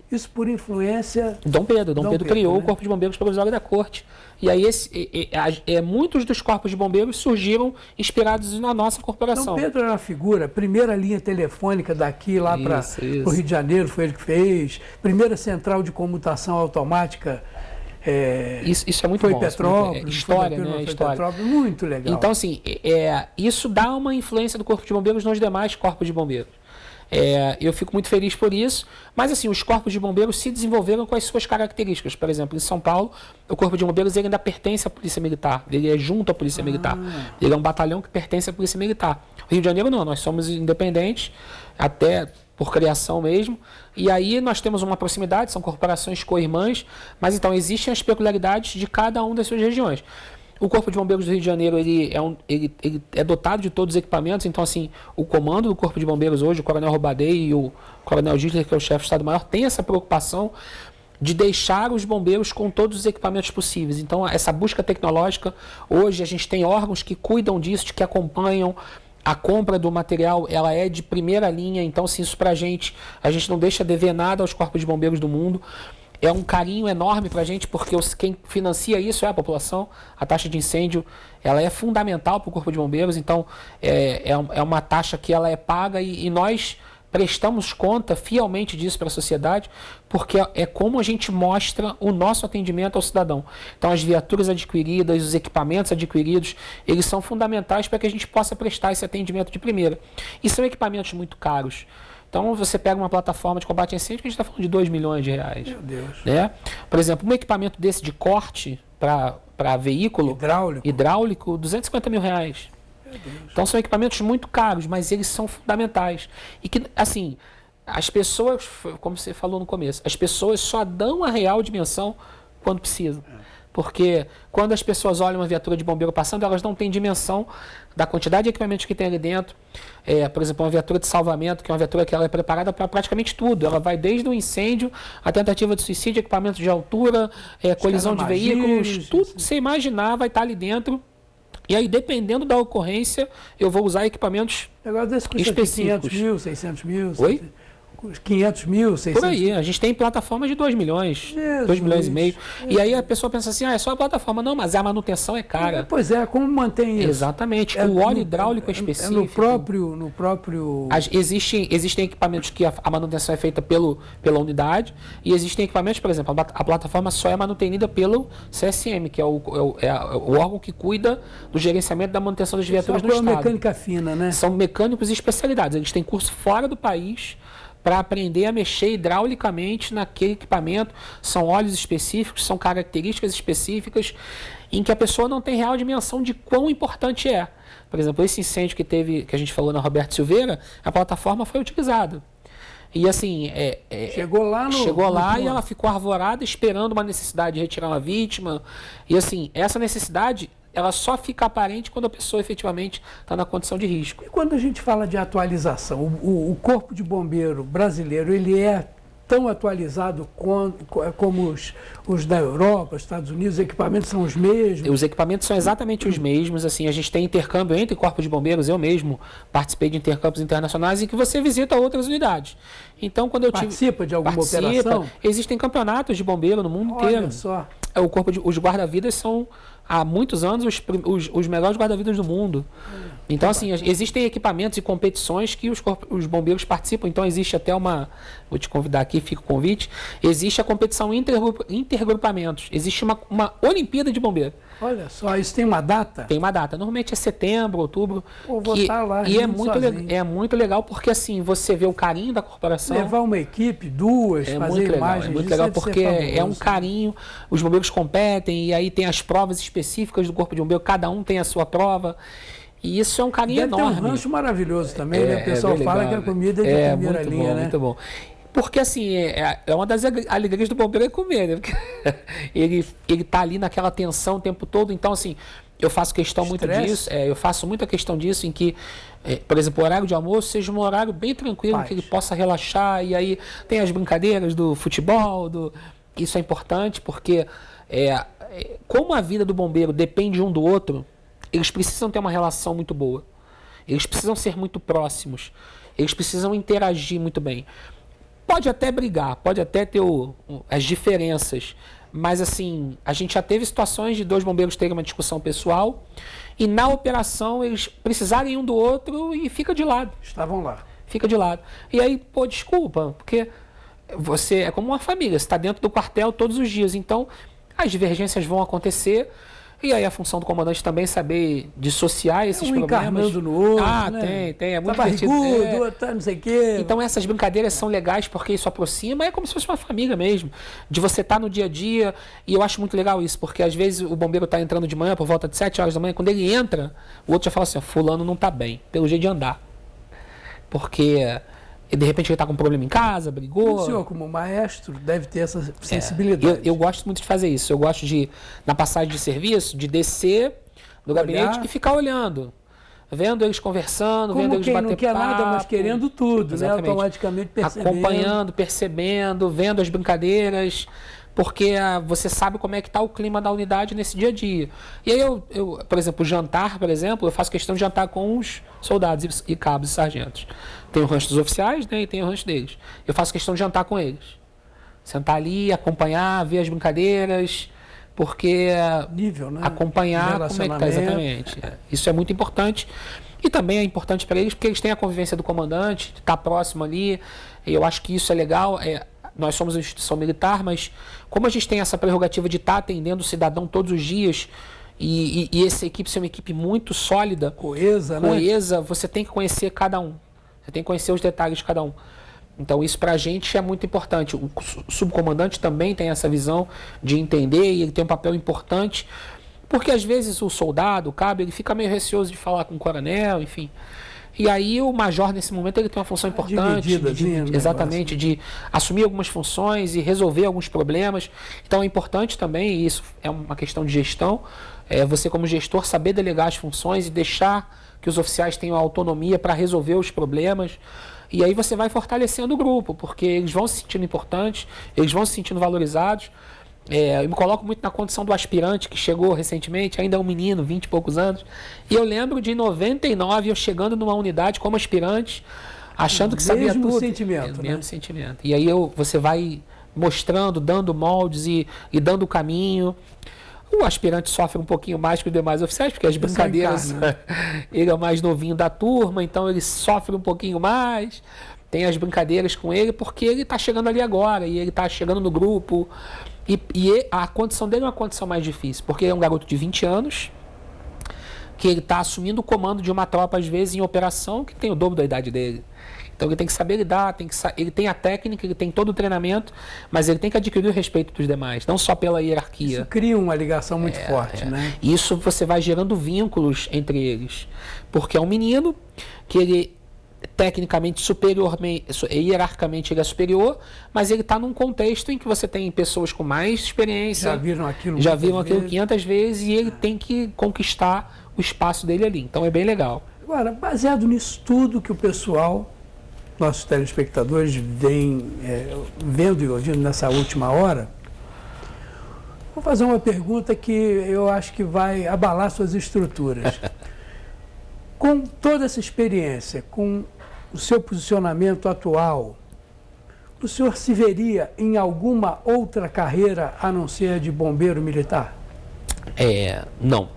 Speaker 3: isso por influência...
Speaker 4: Dom Pedro criou, né, o Corpo de Bombeiros Provisório da Corte. E aí muitos dos corpos de bombeiros surgiram inspirados na nossa corporação.
Speaker 3: Dom Pedro era uma figura, primeira linha telefônica daqui lá para o Rio de Janeiro, foi ele que fez. Primeira central de comutação automática.
Speaker 4: Isso é muito
Speaker 3: foi
Speaker 4: bom.
Speaker 3: Petrópolis,
Speaker 4: história,
Speaker 3: foi
Speaker 4: né? História.
Speaker 3: Petrópolis, muito legal.
Speaker 4: Então, assim, isso dá uma influência do Corpo de Bombeiros nos demais corpos de bombeiros. Eu fico muito feliz por isso, mas assim, os corpos de bombeiros se desenvolveram com as suas características. Por exemplo, em São Paulo, o Corpo de Bombeiros ele ainda pertence à Polícia Militar, ele é junto à Polícia Militar, ele é um batalhão que pertence à Polícia Militar. O Rio de Janeiro não, nós somos independentes, até por criação mesmo, e aí nós temos uma proximidade, são corporações co-irmãs, mas então existem as peculiaridades de cada uma das suas regiões. O Corpo de Bombeiros do Rio de Janeiro ele é dotado de todos os equipamentos, então assim, o comando do Corpo de Bombeiros hoje, o Coronel Robadei e o Coronel Gisler, que é o chefe do Estado-Maior, tem essa preocupação de deixar os bombeiros com todos os equipamentos possíveis. Então, essa busca tecnológica, hoje a gente tem órgãos que cuidam disso, que acompanham. A compra do material, ela é de primeira linha, então assim, isso pra gente, a gente não deixa dever nada aos corpos de bombeiros do mundo. É um carinho enorme para a gente, porque quem financia isso é a população. A taxa de incêndio ela é fundamental para o Corpo de Bombeiros, então é uma taxa que ela é paga e nós prestamos conta fielmente disso para a sociedade, porque é como a gente mostra o nosso atendimento ao cidadão. Então as viaturas adquiridas, os equipamentos adquiridos, eles são fundamentais para que a gente possa prestar esse atendimento de primeira. E são equipamentos muito caros. Então, você pega uma plataforma de combate a incêndio que a gente está falando de R$2 milhões.
Speaker 3: Meu Deus.
Speaker 4: Né? Por exemplo, um equipamento desse de corte para veículo hidráulico, R$250 mil. Meu Deus. Então, são equipamentos muito caros, mas eles são fundamentais. E que, assim, as pessoas, como você falou no começo, as pessoas só dão a real dimensão quando precisam. Porque quando as pessoas olham uma viatura de bombeiro passando, elas não têm dimensão da quantidade de equipamentos que tem ali dentro. Por exemplo, uma viatura de salvamento, que é uma viatura que ela é preparada para praticamente tudo. Ela vai desde o incêndio, a tentativa de suicídio, equipamentos de altura, colisão de veículos, tudo que você imaginar vai estar ali dentro. E aí, dependendo da ocorrência, eu vou usar equipamentos
Speaker 3: Agora desse custa
Speaker 4: específicos.
Speaker 3: 500 mil, 600 mil.
Speaker 4: Oi?
Speaker 3: 500 mil, 600
Speaker 4: Por aí, a gente tem plataformas de 2 milhões, 2 milhões e meio. E aí a pessoa pensa assim, é só a plataforma. Não, mas a manutenção é cara.
Speaker 3: Pois é, como mantém isso?
Speaker 4: Exatamente, o óleo hidráulico é específico.
Speaker 3: No próprio...
Speaker 4: Existem equipamentos que a manutenção é feita pela unidade e existem equipamentos, por exemplo, a plataforma só é manutenida pelo CSM, que é o órgão que cuida do gerenciamento da manutenção das viaturas do Estado.
Speaker 3: Mecânica fina, né?
Speaker 4: São mecânicos especializados, eles têm curso fora do país para aprender a mexer hidraulicamente naquele equipamento. São óleos específicos, são características específicas em que a pessoa não tem real dimensão de quão importante é. Por exemplo, esse incêndio que a gente falou na Roberto Silveira, a plataforma foi utilizada. E assim,
Speaker 3: chegou lá
Speaker 4: e ela ficou arvorada esperando uma necessidade de retirar uma vítima. E assim, essa necessidade ela só fica aparente quando a pessoa efetivamente está na condição de risco.
Speaker 3: E quando a gente fala de atualização, o Corpo de Bombeiro brasileiro, ele é tão atualizado como os da Europa, Estados Unidos, os equipamentos são os mesmos?
Speaker 4: Os equipamentos são exatamente os mesmos, assim, a gente tem intercâmbio entre Corpo de Bombeiros, eu mesmo participei de intercâmbios internacionais em que você visita outras unidades. Então, quando eu
Speaker 3: participa de alguma operação?
Speaker 4: Existem campeonatos de bombeiro no mundo inteiro.
Speaker 3: Olha só.
Speaker 4: Os guarda-vidas são, há muitos anos, os melhores guarda-vidas do mundo. Então, assim, existem equipamentos e competições que os bombeiros participam. Então, existe até vou te convidar aqui, fica o convite, existe a competição intergrupamentos. Existe uma Olimpíada de Bombeiro.
Speaker 3: Olha só, isso tem uma data?
Speaker 4: Tem uma data. Normalmente é setembro, outubro.
Speaker 3: Vou estar lá.
Speaker 4: E é muito legal porque, assim, você vê o carinho da corporação.
Speaker 3: Levar uma equipe, duas, fazer imagens.
Speaker 4: É muito legal porque é um carinho. Os bombeiros competem e aí tem as provas específicas do Corpo de Bombeiro. Cada um tem a sua prova. E isso é um carinho enorme.
Speaker 3: Tem um rancho maravilhoso também, né? O pessoal fala que a comida é de primeira linha, né?
Speaker 4: Muito bom. Porque, assim, é uma das alegrias do bombeiro é comer, né? Porque ele tá ali naquela tensão o tempo todo. Então, assim, eu faço questão muito disso. Eu faço muita questão disso em que, por exemplo, o horário de almoço seja um horário bem tranquilo, que ele possa relaxar. E aí tem as brincadeiras do futebol. Isso é importante porque, como a vida do bombeiro depende um do outro, eles precisam ter uma relação muito boa. Eles precisam ser muito próximos. Eles precisam interagir muito bem. Pode até brigar, pode até ter as diferenças, mas assim, a gente já teve situações de 2 bombeiros terem uma discussão pessoal e na operação eles precisarem um do outro e fica de lado.
Speaker 3: Estavam lá.
Speaker 4: Fica de lado. E aí, desculpa, porque você é como uma família, você está dentro do quartel todos os dias, então as divergências vão acontecer. E aí a função do comandante também é saber dissociar esses problemas.
Speaker 3: Encarnando no outro,
Speaker 4: tem. É muito
Speaker 3: divertido. Tá não sei o quê.
Speaker 4: Então essas brincadeiras são legais porque isso aproxima. É como se fosse uma família mesmo. De você estar no dia a dia. E eu acho muito legal isso. Porque às vezes o bombeiro está entrando de manhã por volta de 7 horas da manhã. Quando ele entra, o outro já fala assim, fulano não está bem. Pelo jeito de andar. Porque... de repente ele está com um problema em casa, brigou.
Speaker 3: O senhor, como maestro, deve ter essa sensibilidade.
Speaker 4: Eu gosto muito de fazer isso. Eu gosto de, na passagem de serviço, de descer do gabinete e ficar olhando. Vendo eles conversando, vendo eles bater papo.
Speaker 3: Como quem não quer nada, mas querendo tudo, né? Automaticamente percebendo.
Speaker 4: Acompanhando, percebendo, vendo as brincadeiras. Porque você sabe como é que está o clima da unidade nesse dia a dia. E aí por exemplo, jantar, por exemplo, eu faço questão de jantar com os soldados e cabos e sargentos. Tem o rancho dos oficiais, né, e tem o rancho deles. Eu faço questão de jantar com eles. Sentar ali, acompanhar, ver as brincadeiras, porque
Speaker 3: nível, né?
Speaker 4: Acompanhar como é que está exatamente. Isso é muito importante. E também é importante para eles, porque eles têm a convivência do comandante, de estar próximo ali. E eu acho que isso é legal. Nós somos uma instituição militar, mas como a gente tem essa prerrogativa de estar atendendo o cidadão todos os dias e essa equipe ser uma equipe muito sólida, coesa, você tem que conhecer cada um. Você tem que conhecer os detalhes de cada um. Então isso para a gente é muito importante. O subcomandante também tem essa visão de entender e ele tem um papel importante, porque às vezes o soldado, o cabo, ele fica meio receoso de falar com o coronel, enfim. E aí o major, nesse momento, ele tem uma função importante, exatamente, de assumir algumas funções e resolver alguns problemas. Então é importante também, e isso é uma questão de gestão, você como gestor saber delegar as funções e deixar que os oficiais tenham autonomia para resolver os problemas. E aí você vai fortalecendo o grupo, porque eles vão se sentindo importantes, eles vão se sentindo valorizados. eu me coloco muito na condição do aspirante que chegou recentemente, ainda é um menino, 20 e poucos anos. E eu lembro de 99, eu chegando numa unidade como aspirante, achando que sabia tudo. Mesmo sentimento. E aí você vai mostrando, dando moldes e dando o caminho. O aspirante sofre um pouquinho mais que os demais oficiais, porque as brincadeiras, ele é o mais novinho da turma, então ele sofre um pouquinho mais. Tem as brincadeiras com ele, porque ele está chegando ali agora, e ele está chegando no grupo. E a condição dele é uma condição mais difícil, porque ele é um garoto de 20 anos, que ele está assumindo o comando de uma tropa, às vezes, em operação, que tem o dobro da idade dele. Então ele tem que saber lidar, ele tem a técnica, ele tem todo o treinamento, mas ele tem que adquirir o respeito dos demais, não só pela hierarquia.
Speaker 3: Isso cria uma ligação muito forte, né?
Speaker 4: Isso você vai gerando vínculos entre eles, porque é um menino que ele tecnicamente hierarquicamente ele é superior, mas ele está num contexto em que você tem pessoas com mais experiência, já viram aquilo 500 vezes e ele tem que conquistar o espaço dele ali. Então é bem legal.
Speaker 3: Agora, baseado nisso tudo que o pessoal, nossos telespectadores, vêm vendo e ouvindo nessa última hora, vou fazer uma pergunta que eu acho que vai abalar suas estruturas. Com toda essa experiência, com o seu posicionamento atual, o senhor se veria em alguma outra carreira a não ser de bombeiro militar?
Speaker 4: Não.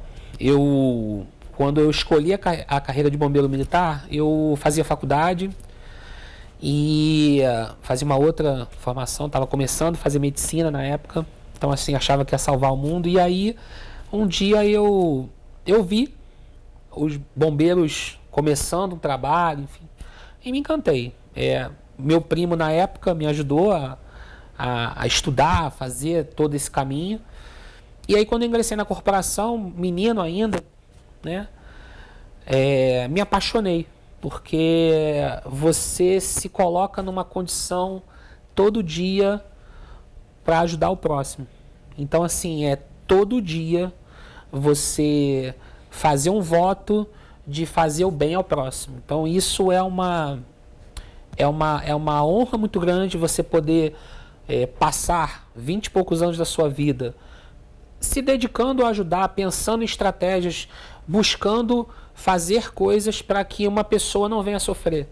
Speaker 4: Quando eu escolhi a carreira de bombeiro militar, eu fazia faculdade e fazia uma outra formação, estava começando a fazer medicina na época, então assim, achava que ia salvar o mundo. E aí, um dia eu vi os bombeiros começando um trabalho, enfim, e me encantei. Meu primo, na época, me ajudou a estudar, a fazer todo esse caminho. E aí, quando eu ingressei na corporação, menino ainda, né, me apaixonei, porque você se coloca numa condição todo dia para ajudar o próximo. Então, assim, todo dia você fazer um voto de fazer o bem ao próximo. Então isso é uma honra muito grande você poder passar 20 e poucos anos da sua vida se dedicando a ajudar, pensando em estratégias, buscando fazer coisas para que uma pessoa não venha a sofrer.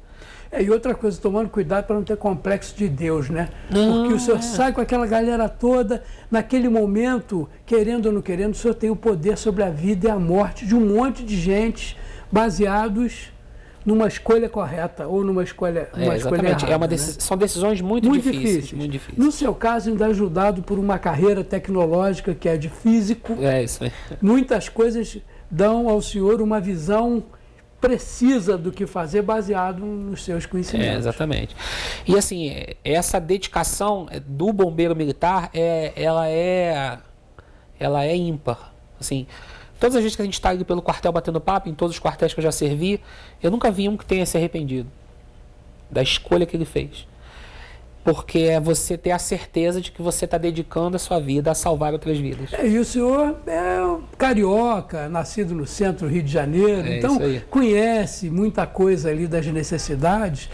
Speaker 3: E outra coisa, tomando cuidado para não ter complexo de Deus, né? Porque o senhor sai com aquela galera toda, naquele momento, querendo ou não querendo, o senhor tem o poder sobre a vida e a morte de um monte de gente baseados numa escolha correta ou numa escolha
Speaker 4: exatamente.
Speaker 3: errada.
Speaker 4: Né? São decisões muito difíceis. Muito difíceis.
Speaker 3: No seu caso, ainda ajudado por uma carreira tecnológica que é de físico.
Speaker 4: Isso aí.
Speaker 3: Muitas coisas dão ao senhor uma visão precisa do que fazer baseado nos seus conhecimentos.
Speaker 4: Exatamente. E assim, essa dedicação do bombeiro militar, ela é ímpar. Assim, todas as vezes que a gente está ali pelo quartel batendo papo, em todos os quartéis que eu já servi, eu nunca vi um que tenha se arrependido da escolha que ele fez. Porque é você ter a certeza de que você está dedicando a sua vida a salvar outras vidas.
Speaker 3: E o senhor é carioca, nascido no centro do Rio de Janeiro, então conhece muita coisa ali das necessidades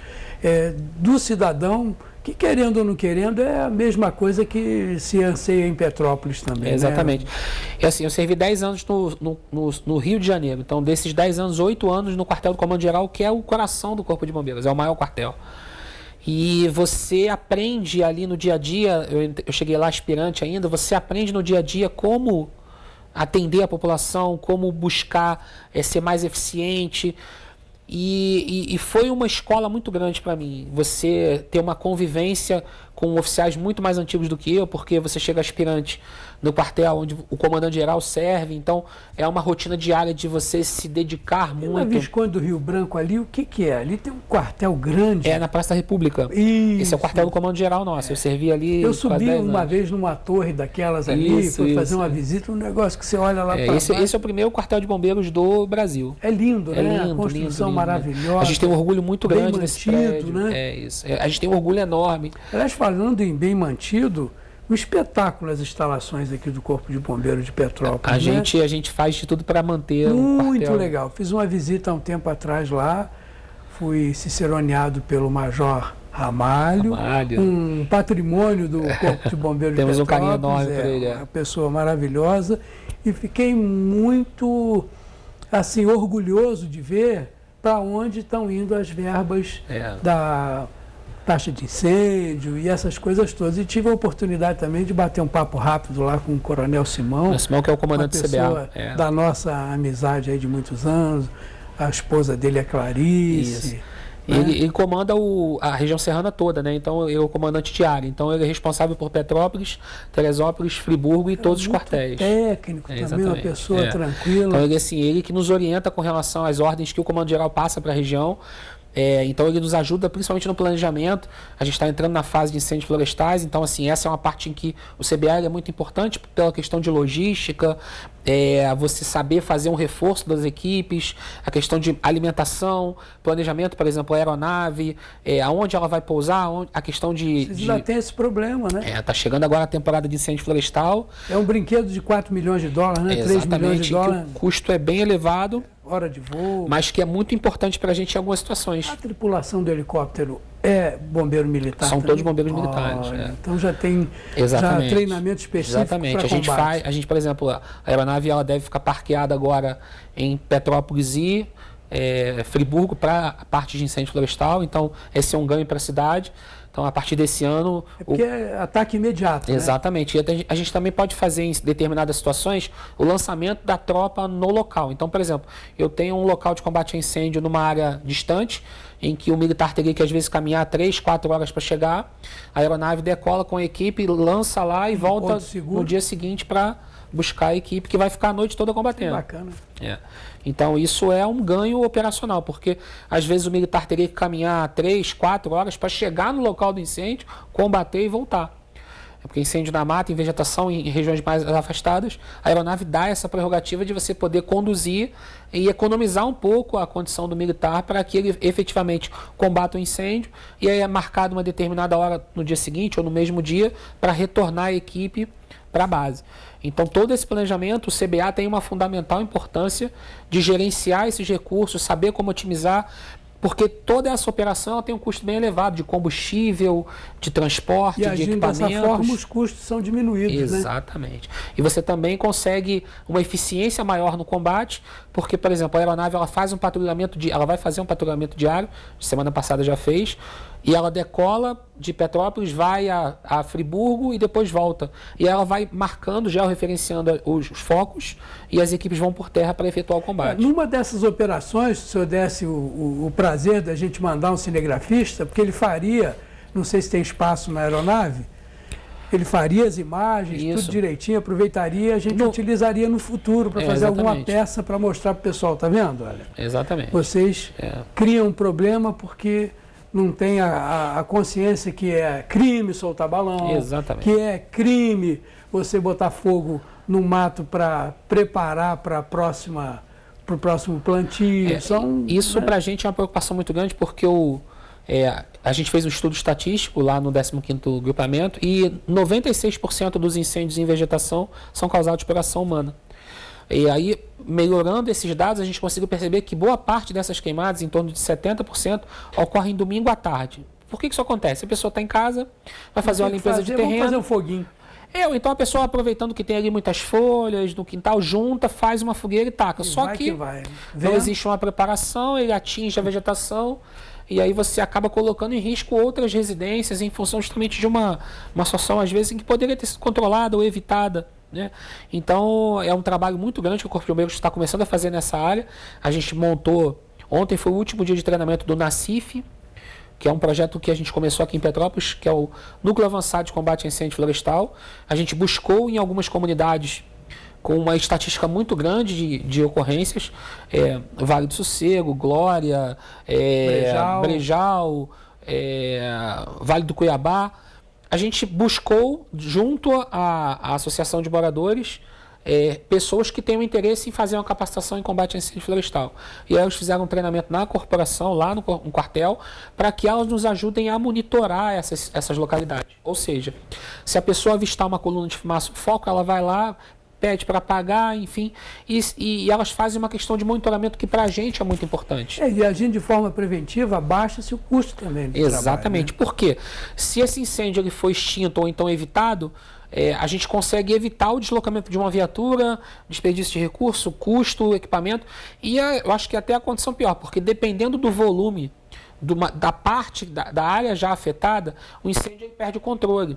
Speaker 3: do cidadão, que querendo ou não querendo é a mesma coisa que se anseia em Petrópolis também.
Speaker 4: Exatamente.
Speaker 3: Né?
Speaker 4: E assim, eu servi 10 anos no Rio de Janeiro, então desses 10 anos, 8 anos no quartel do Comando Geral, que é o coração do Corpo de Bombeiros, é o maior quartel. E você aprende ali no dia a dia, eu cheguei lá aspirante ainda, você aprende no dia a dia como atender a população, como buscar ser mais eficiente. E foi uma escola muito grande para mim. Você ter uma convivência com oficiais muito mais antigos do que eu, porque você chega aspirante no quartel onde o comandante-geral serve, então é uma rotina diária de você se dedicar muito.
Speaker 3: Na Visconde do Rio Branco ali, o que é? Ali tem um quartel grande.
Speaker 4: Na Praça da República.
Speaker 3: Isso.
Speaker 4: Esse é o quartel do comando-geral nosso. Eu servi ali.
Speaker 3: Eu subi uma vez numa torre daquelas ali, fui fazer uma visita, um negócio que você olha lá para baixo.
Speaker 4: Esse é o primeiro quartel de bombeiros do Brasil.
Speaker 3: É lindo, né? A construção maravilhosa.
Speaker 4: A gente tem um orgulho muito grande nesse prédio.
Speaker 3: Né?
Speaker 4: É isso. A gente tem um orgulho enorme.
Speaker 3: Aliás, falando em bem mantido, um espetáculo as instalações aqui do Corpo de Bombeiros de Petrópolis.
Speaker 4: A gente faz de tudo para manter o quartel.
Speaker 3: Muito legal. Fiz uma visita há um tempo atrás lá, fui ciceroneado pelo Major Ramalho, um patrimônio do Corpo de Bombeiros de Petrópolis.
Speaker 4: Temos um carinho enorme por ele.
Speaker 3: Uma pessoa maravilhosa. E fiquei muito, assim, orgulhoso de ver para onde estão indo as verbas da taxa de incêndio e essas coisas todas. E tive a oportunidade também de bater um papo rápido lá com o Coronel Simão.
Speaker 4: O Simão, que é o comandante do CBA.
Speaker 3: Da nossa amizade aí de muitos anos. A esposa dele é Clarice.
Speaker 4: Isso. Ele comanda a região serrana toda, né? Então, ele é o comandante de área. Então, ele é responsável por Petrópolis, Teresópolis, Friburgo e todos os quartéis.
Speaker 3: Técnico também, uma pessoa tranquila.
Speaker 4: Então, ele que nos orienta com relação às ordens que o comando geral passa para a região. Então, ele nos ajuda principalmente no planejamento. A gente está entrando na fase de incêndios florestais. Então, assim, essa é uma parte em que o CBA é muito importante pela questão de logística, você saber fazer um reforço das equipes, a questão de alimentação, planejamento, por exemplo, a aeronave, aonde ela vai pousar, a questão de...
Speaker 3: Vocês ainda tem esse problema, né?
Speaker 4: Está chegando agora a temporada de incêndio florestal.
Speaker 3: É um brinquedo de 4 milhões de dólares, né? 3 milhões de dólares.
Speaker 4: O custo é bem elevado.
Speaker 3: Hora de voo.
Speaker 4: Mas que é muito importante para a gente em algumas situações.
Speaker 3: A tripulação do helicóptero é bombeiro militar?
Speaker 4: São todos bombeiros militares.
Speaker 3: Então já tem treinamento específico. Exatamente.
Speaker 4: A gente, por exemplo, a aeronave ela deve ficar parqueada agora em Petrópolis e Friburgo para a parte de incêndio florestal. Então, esse é um ganho para a cidade. Então, a partir desse ano...
Speaker 3: Porque é ataque imediato,
Speaker 4: Exatamente.
Speaker 3: Né?
Speaker 4: E a gente também pode fazer, em determinadas situações, o lançamento da tropa no local. Então, por exemplo, eu tenho um local de combate a incêndio numa área distante, em que o militar teria que, às vezes, caminhar 3, 4 horas para chegar. A aeronave decola com a equipe, lança lá e volta no dia seguinte para buscar a equipe, que vai ficar a noite toda combatendo.
Speaker 3: Bacana.
Speaker 4: Então, isso é um ganho operacional, porque às vezes o militar teria que caminhar 3, 4 horas para chegar no local do incêndio, combater e voltar. Porque incêndio na mata, em vegetação, em regiões mais afastadas, a aeronave dá essa prerrogativa de você poder conduzir e economizar um pouco a condição do militar para que ele efetivamente combata o incêndio e aí é marcado uma determinada hora no dia seguinte ou no mesmo dia para retornar a equipe para a base. Então, todo esse planejamento, o CBA tem uma fundamental importância de gerenciar esses recursos, saber como otimizar, porque toda essa operação ela tem um custo bem elevado de combustível, de transporte, de equipamentos.
Speaker 3: Dessa forma, os custos são diminuídos.
Speaker 4: Exatamente. Né? E você também consegue uma eficiência maior no combate, porque, por exemplo, a aeronave ela faz um patrulhamento ela vai fazer um patrulhamento diário, semana passada já fez, e ela decola de Petrópolis, vai a Friburgo e depois volta. E ela vai marcando, georreferenciando os focos e as equipes vão por terra para efetuar o combate.
Speaker 3: Numa dessas operações, se o senhor desse o prazer da gente mandar um cinegrafista, porque ele faria, não sei se tem espaço na aeronave, ele faria as imagens, tudo direitinho, aproveitaria, a gente utilizaria no futuro para fazer alguma peça para mostrar para o pessoal, tá vendo? Olha,
Speaker 4: exatamente.
Speaker 3: Vocês criam um problema porque não tem a consciência que é crime soltar balão, que é crime você botar fogo no mato para preparar para o próximo plantio.
Speaker 4: Isso para a gente é uma preocupação muito grande porque a gente fez um estudo estatístico lá no 15º grupamento e 96% dos incêndios em vegetação são causados por ação humana. E aí, melhorando esses dados, a gente conseguiu perceber que boa parte dessas queimadas, em torno de 70%, ocorrem domingo à tarde. Por que isso acontece? A pessoa está em casa, vai fazer uma limpeza de terreno.
Speaker 3: Vamos fazer um foguinho.
Speaker 4: Então a pessoa, aproveitando que tem ali muitas folhas no quintal, junta, faz uma fogueira e taca. Só que não existe uma preparação, ele atinge a vegetação e aí você acaba colocando em risco outras residências em função justamente de uma situação, às vezes, em que poderia ter sido controlada ou evitada. Né? Então é um trabalho muito grande que o Corpo de Bombeiros está começando a fazer nessa área. A gente montou, ontem foi o último dia de treinamento do NACIF, que é um projeto que a gente começou aqui em Petrópolis, que é o Núcleo Avançado de Combate a Incêndio Florestal. A gente buscou em algumas comunidades com uma estatística muito grande de ocorrências, Vale do Sossego, Glória, Brejal, Vale do Cuiabá. A gente buscou, junto à Associação de Moradores, pessoas que tenham interesse em fazer uma capacitação em combate a incêndio florestal. E aí eles fizeram um treinamento na corporação, lá no quartel, para que elas nos ajudem a monitorar essas localidades. Ou seja, se a pessoa avistar uma coluna de fumaça, o foco, ela vai lá, pede para pagar, enfim, e elas fazem uma questão de monitoramento que para a gente é muito importante.
Speaker 3: E agindo de forma preventiva, abaixa-se o custo também do
Speaker 4: Exatamente.
Speaker 3: trabalho, né?
Speaker 4: Porque se esse incêndio ele foi extinto ou então evitado, a gente consegue evitar o deslocamento de uma viatura, desperdício de recurso, custo, equipamento, e eu acho que até a condição pior, porque dependendo do volume da parte da área já afetada, o incêndio ele perde o controle.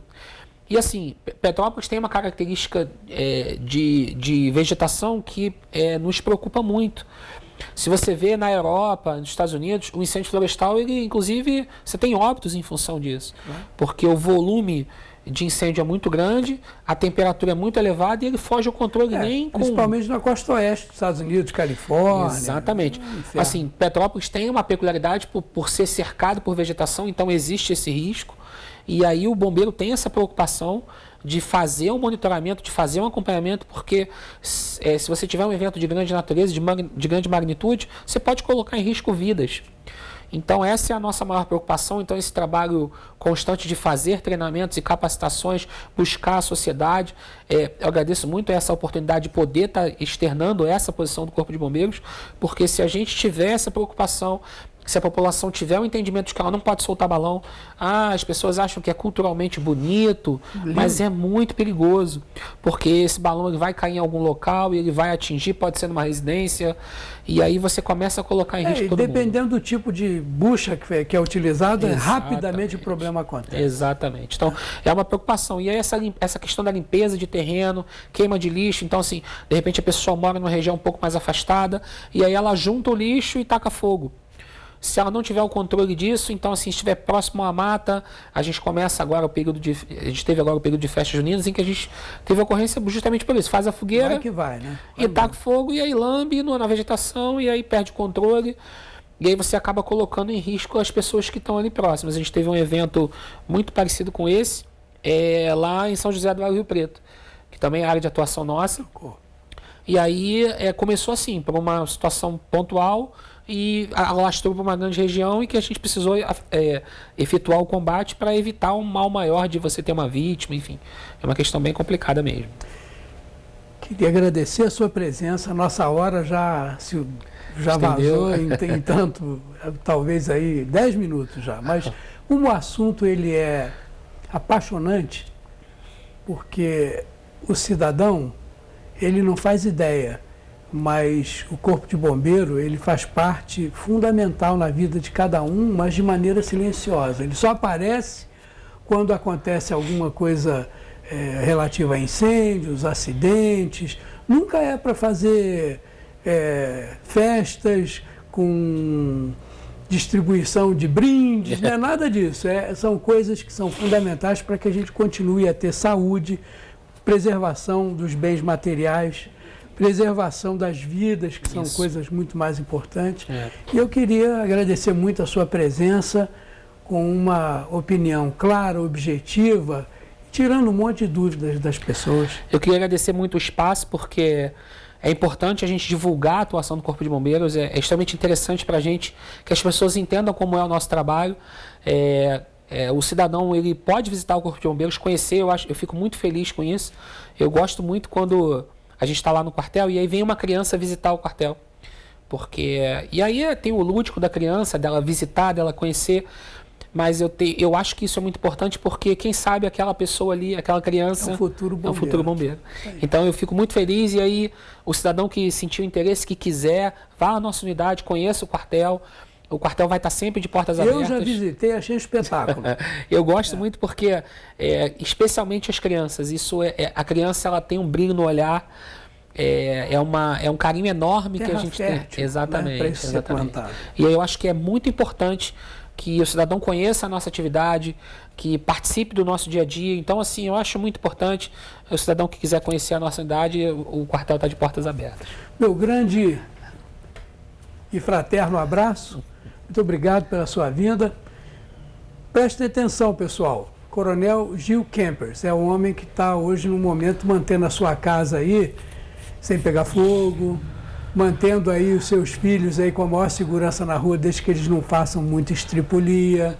Speaker 4: E assim, Petrópolis tem uma característica de vegetação que nos preocupa muito. Se você vê na Europa, nos Estados Unidos, o incêndio florestal, ele, inclusive, você tem óbitos em função disso. Porque o volume de incêndio é muito grande, a temperatura é muito elevada e ele foge ao controle
Speaker 3: principalmente na costa oeste dos Estados Unidos, Califórnia.
Speaker 4: Exatamente. Assim, Petrópolis tem uma peculiaridade por ser cercado por vegetação, então existe esse risco. E aí o bombeiro tem essa preocupação de fazer um monitoramento, de fazer um acompanhamento, porque se você tiver um evento de grande natureza, de grande magnitude, você pode colocar em risco vidas. Então essa é a nossa maior preocupação, então esse trabalho constante de fazer treinamentos e capacitações, buscar a sociedade. Eu agradeço muito essa oportunidade de poder estar externando essa posição do Corpo de Bombeiros, porque se a gente tiver essa preocupação, se a população tiver um entendimento de que ela não pode soltar balão, as pessoas acham que é culturalmente bonito, mas é muito perigoso, porque esse balão ele vai cair em algum local e ele vai atingir, pode ser numa residência, e aí você começa a colocar em risco todo mundo.
Speaker 3: Dependendo do tipo de bucha que é utilizado, rapidamente o problema acontece.
Speaker 4: Exatamente. Então, é uma preocupação. E aí essa questão da limpeza de terreno, queima de lixo, então assim, de repente a pessoa mora numa região um pouco mais afastada, e aí ela junta o lixo e taca fogo. Se ela não tiver o controle disso, então assim, se estiver próximo à mata, a gente começa agora a gente teve agora o período de festas juninas em que a gente teve ocorrência justamente por isso, faz a fogueira
Speaker 3: né?
Speaker 4: e taca fogo e aí lambe na vegetação e aí perde o controle e aí você acaba colocando em risco as pessoas que estão ali próximas. A gente teve um evento muito parecido com esse lá em São José do Rio Preto, que também é área de atuação nossa. E aí começou assim, por uma situação pontual, e alastrou para uma grande região e que a gente precisou efetuar o combate para evitar um mal maior de você ter uma vítima, enfim. É uma questão bem complicada mesmo.
Speaker 3: Queria agradecer a sua presença. A nossa hora já vazou em tanto, talvez aí 10 minutos já. Mas como o assunto ele é apaixonante, porque o cidadão, ele não faz ideia, mas o Corpo de Bombeiro, ele faz parte fundamental na vida de cada um, mas de maneira silenciosa. Ele só aparece quando acontece alguma coisa relativa a incêndios, acidentes. Nunca é para fazer festas com distribuição de brindes, não é nada disso. São coisas que são fundamentais para que a gente continue a ter saúde, preservação dos bens materiais, preservação das vidas, que são coisas muito mais importantes. E eu queria agradecer muito a sua presença, com uma opinião clara, objetiva, tirando um monte de dúvidas das pessoas.
Speaker 4: Eu queria agradecer muito o espaço, porque é importante a gente divulgar a atuação do Corpo de Bombeiros, é extremamente interessante para a gente que as pessoas entendam como é o nosso trabalho. O cidadão ele pode visitar o Corpo de Bombeiros, conhecer, eu fico muito feliz com isso. Eu gosto muito quando a gente está lá no quartel e aí vem uma criança visitar o quartel. E aí tem o lúdico da criança, dela visitar, dela conhecer, mas eu acho que isso é muito importante porque quem sabe aquela pessoa ali, aquela criança
Speaker 3: é o futuro bombeiro.
Speaker 4: Então eu fico muito feliz e aí o cidadão que sentiu interesse, que quiser, vá à nossa unidade, conheça o quartel. O quartel vai estar sempre de portas abertas.
Speaker 3: Eu já visitei, achei um espetáculo.
Speaker 4: Eu gosto muito porque, especialmente as crianças, a criança ela tem um brilho no olhar, é um carinho enorme que a gente
Speaker 3: fértil,
Speaker 4: tem. Exatamente.
Speaker 3: Né, para isso ser plantado.
Speaker 4: E eu acho que é muito importante que o cidadão conheça a nossa atividade, que participe do nosso dia a dia. Então, assim, eu acho muito importante o cidadão que quiser conhecer a nossa unidade, o quartel está de portas abertas.
Speaker 3: Meu grande e fraterno abraço. Muito obrigado pela sua vinda. Prestem atenção, pessoal. Coronel Gil Kempers é o homem que está hoje, no momento, mantendo a sua casa aí sem pegar fogo, mantendo aí os seus filhos aí com a maior segurança na rua, desde que eles não façam muita estripulia.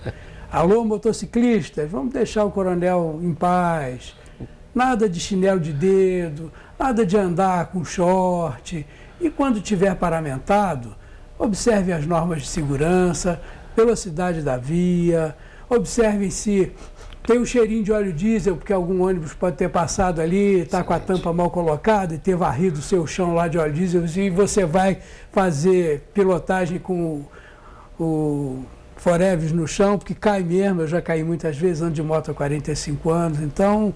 Speaker 3: Alô, motociclistas, vamos deixar o coronel em paz. Nada de chinelo de dedo, Nada de andar com short. E quando tiver paramentado, observe as normas de segurança, velocidade da via, observe se tem um cheirinho de óleo diesel, porque algum ônibus pode ter passado ali, está com a tampa mal colocada e ter varrido o seu chão lá de óleo diesel, e você vai fazer pilotagem com o forever no chão, porque cai mesmo, eu já caí muitas vezes, ando de moto há 45 anos, então,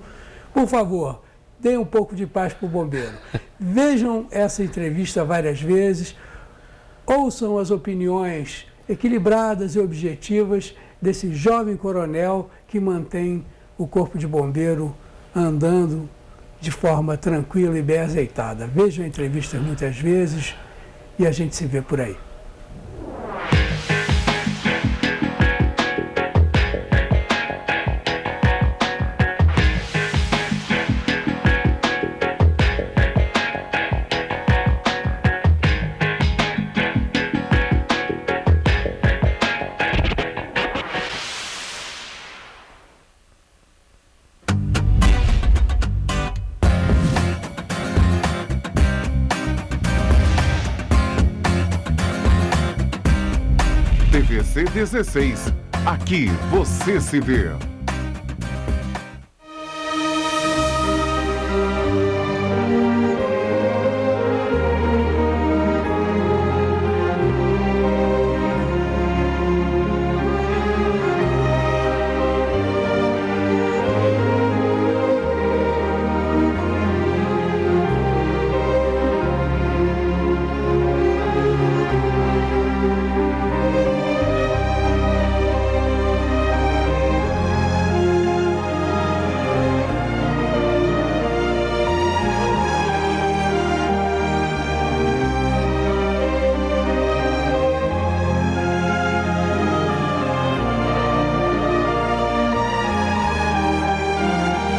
Speaker 3: por favor, deem um pouco de paz para o bombeiro. Vejam essa entrevista várias vezes, ouçam as opiniões equilibradas e objetivas desse jovem coronel que mantém o Corpo de Bombeiro andando de forma tranquila e bem azeitada. Vejam a entrevista muitas vezes e a gente se vê por aí.
Speaker 2: TVC 16. Aqui você se vê.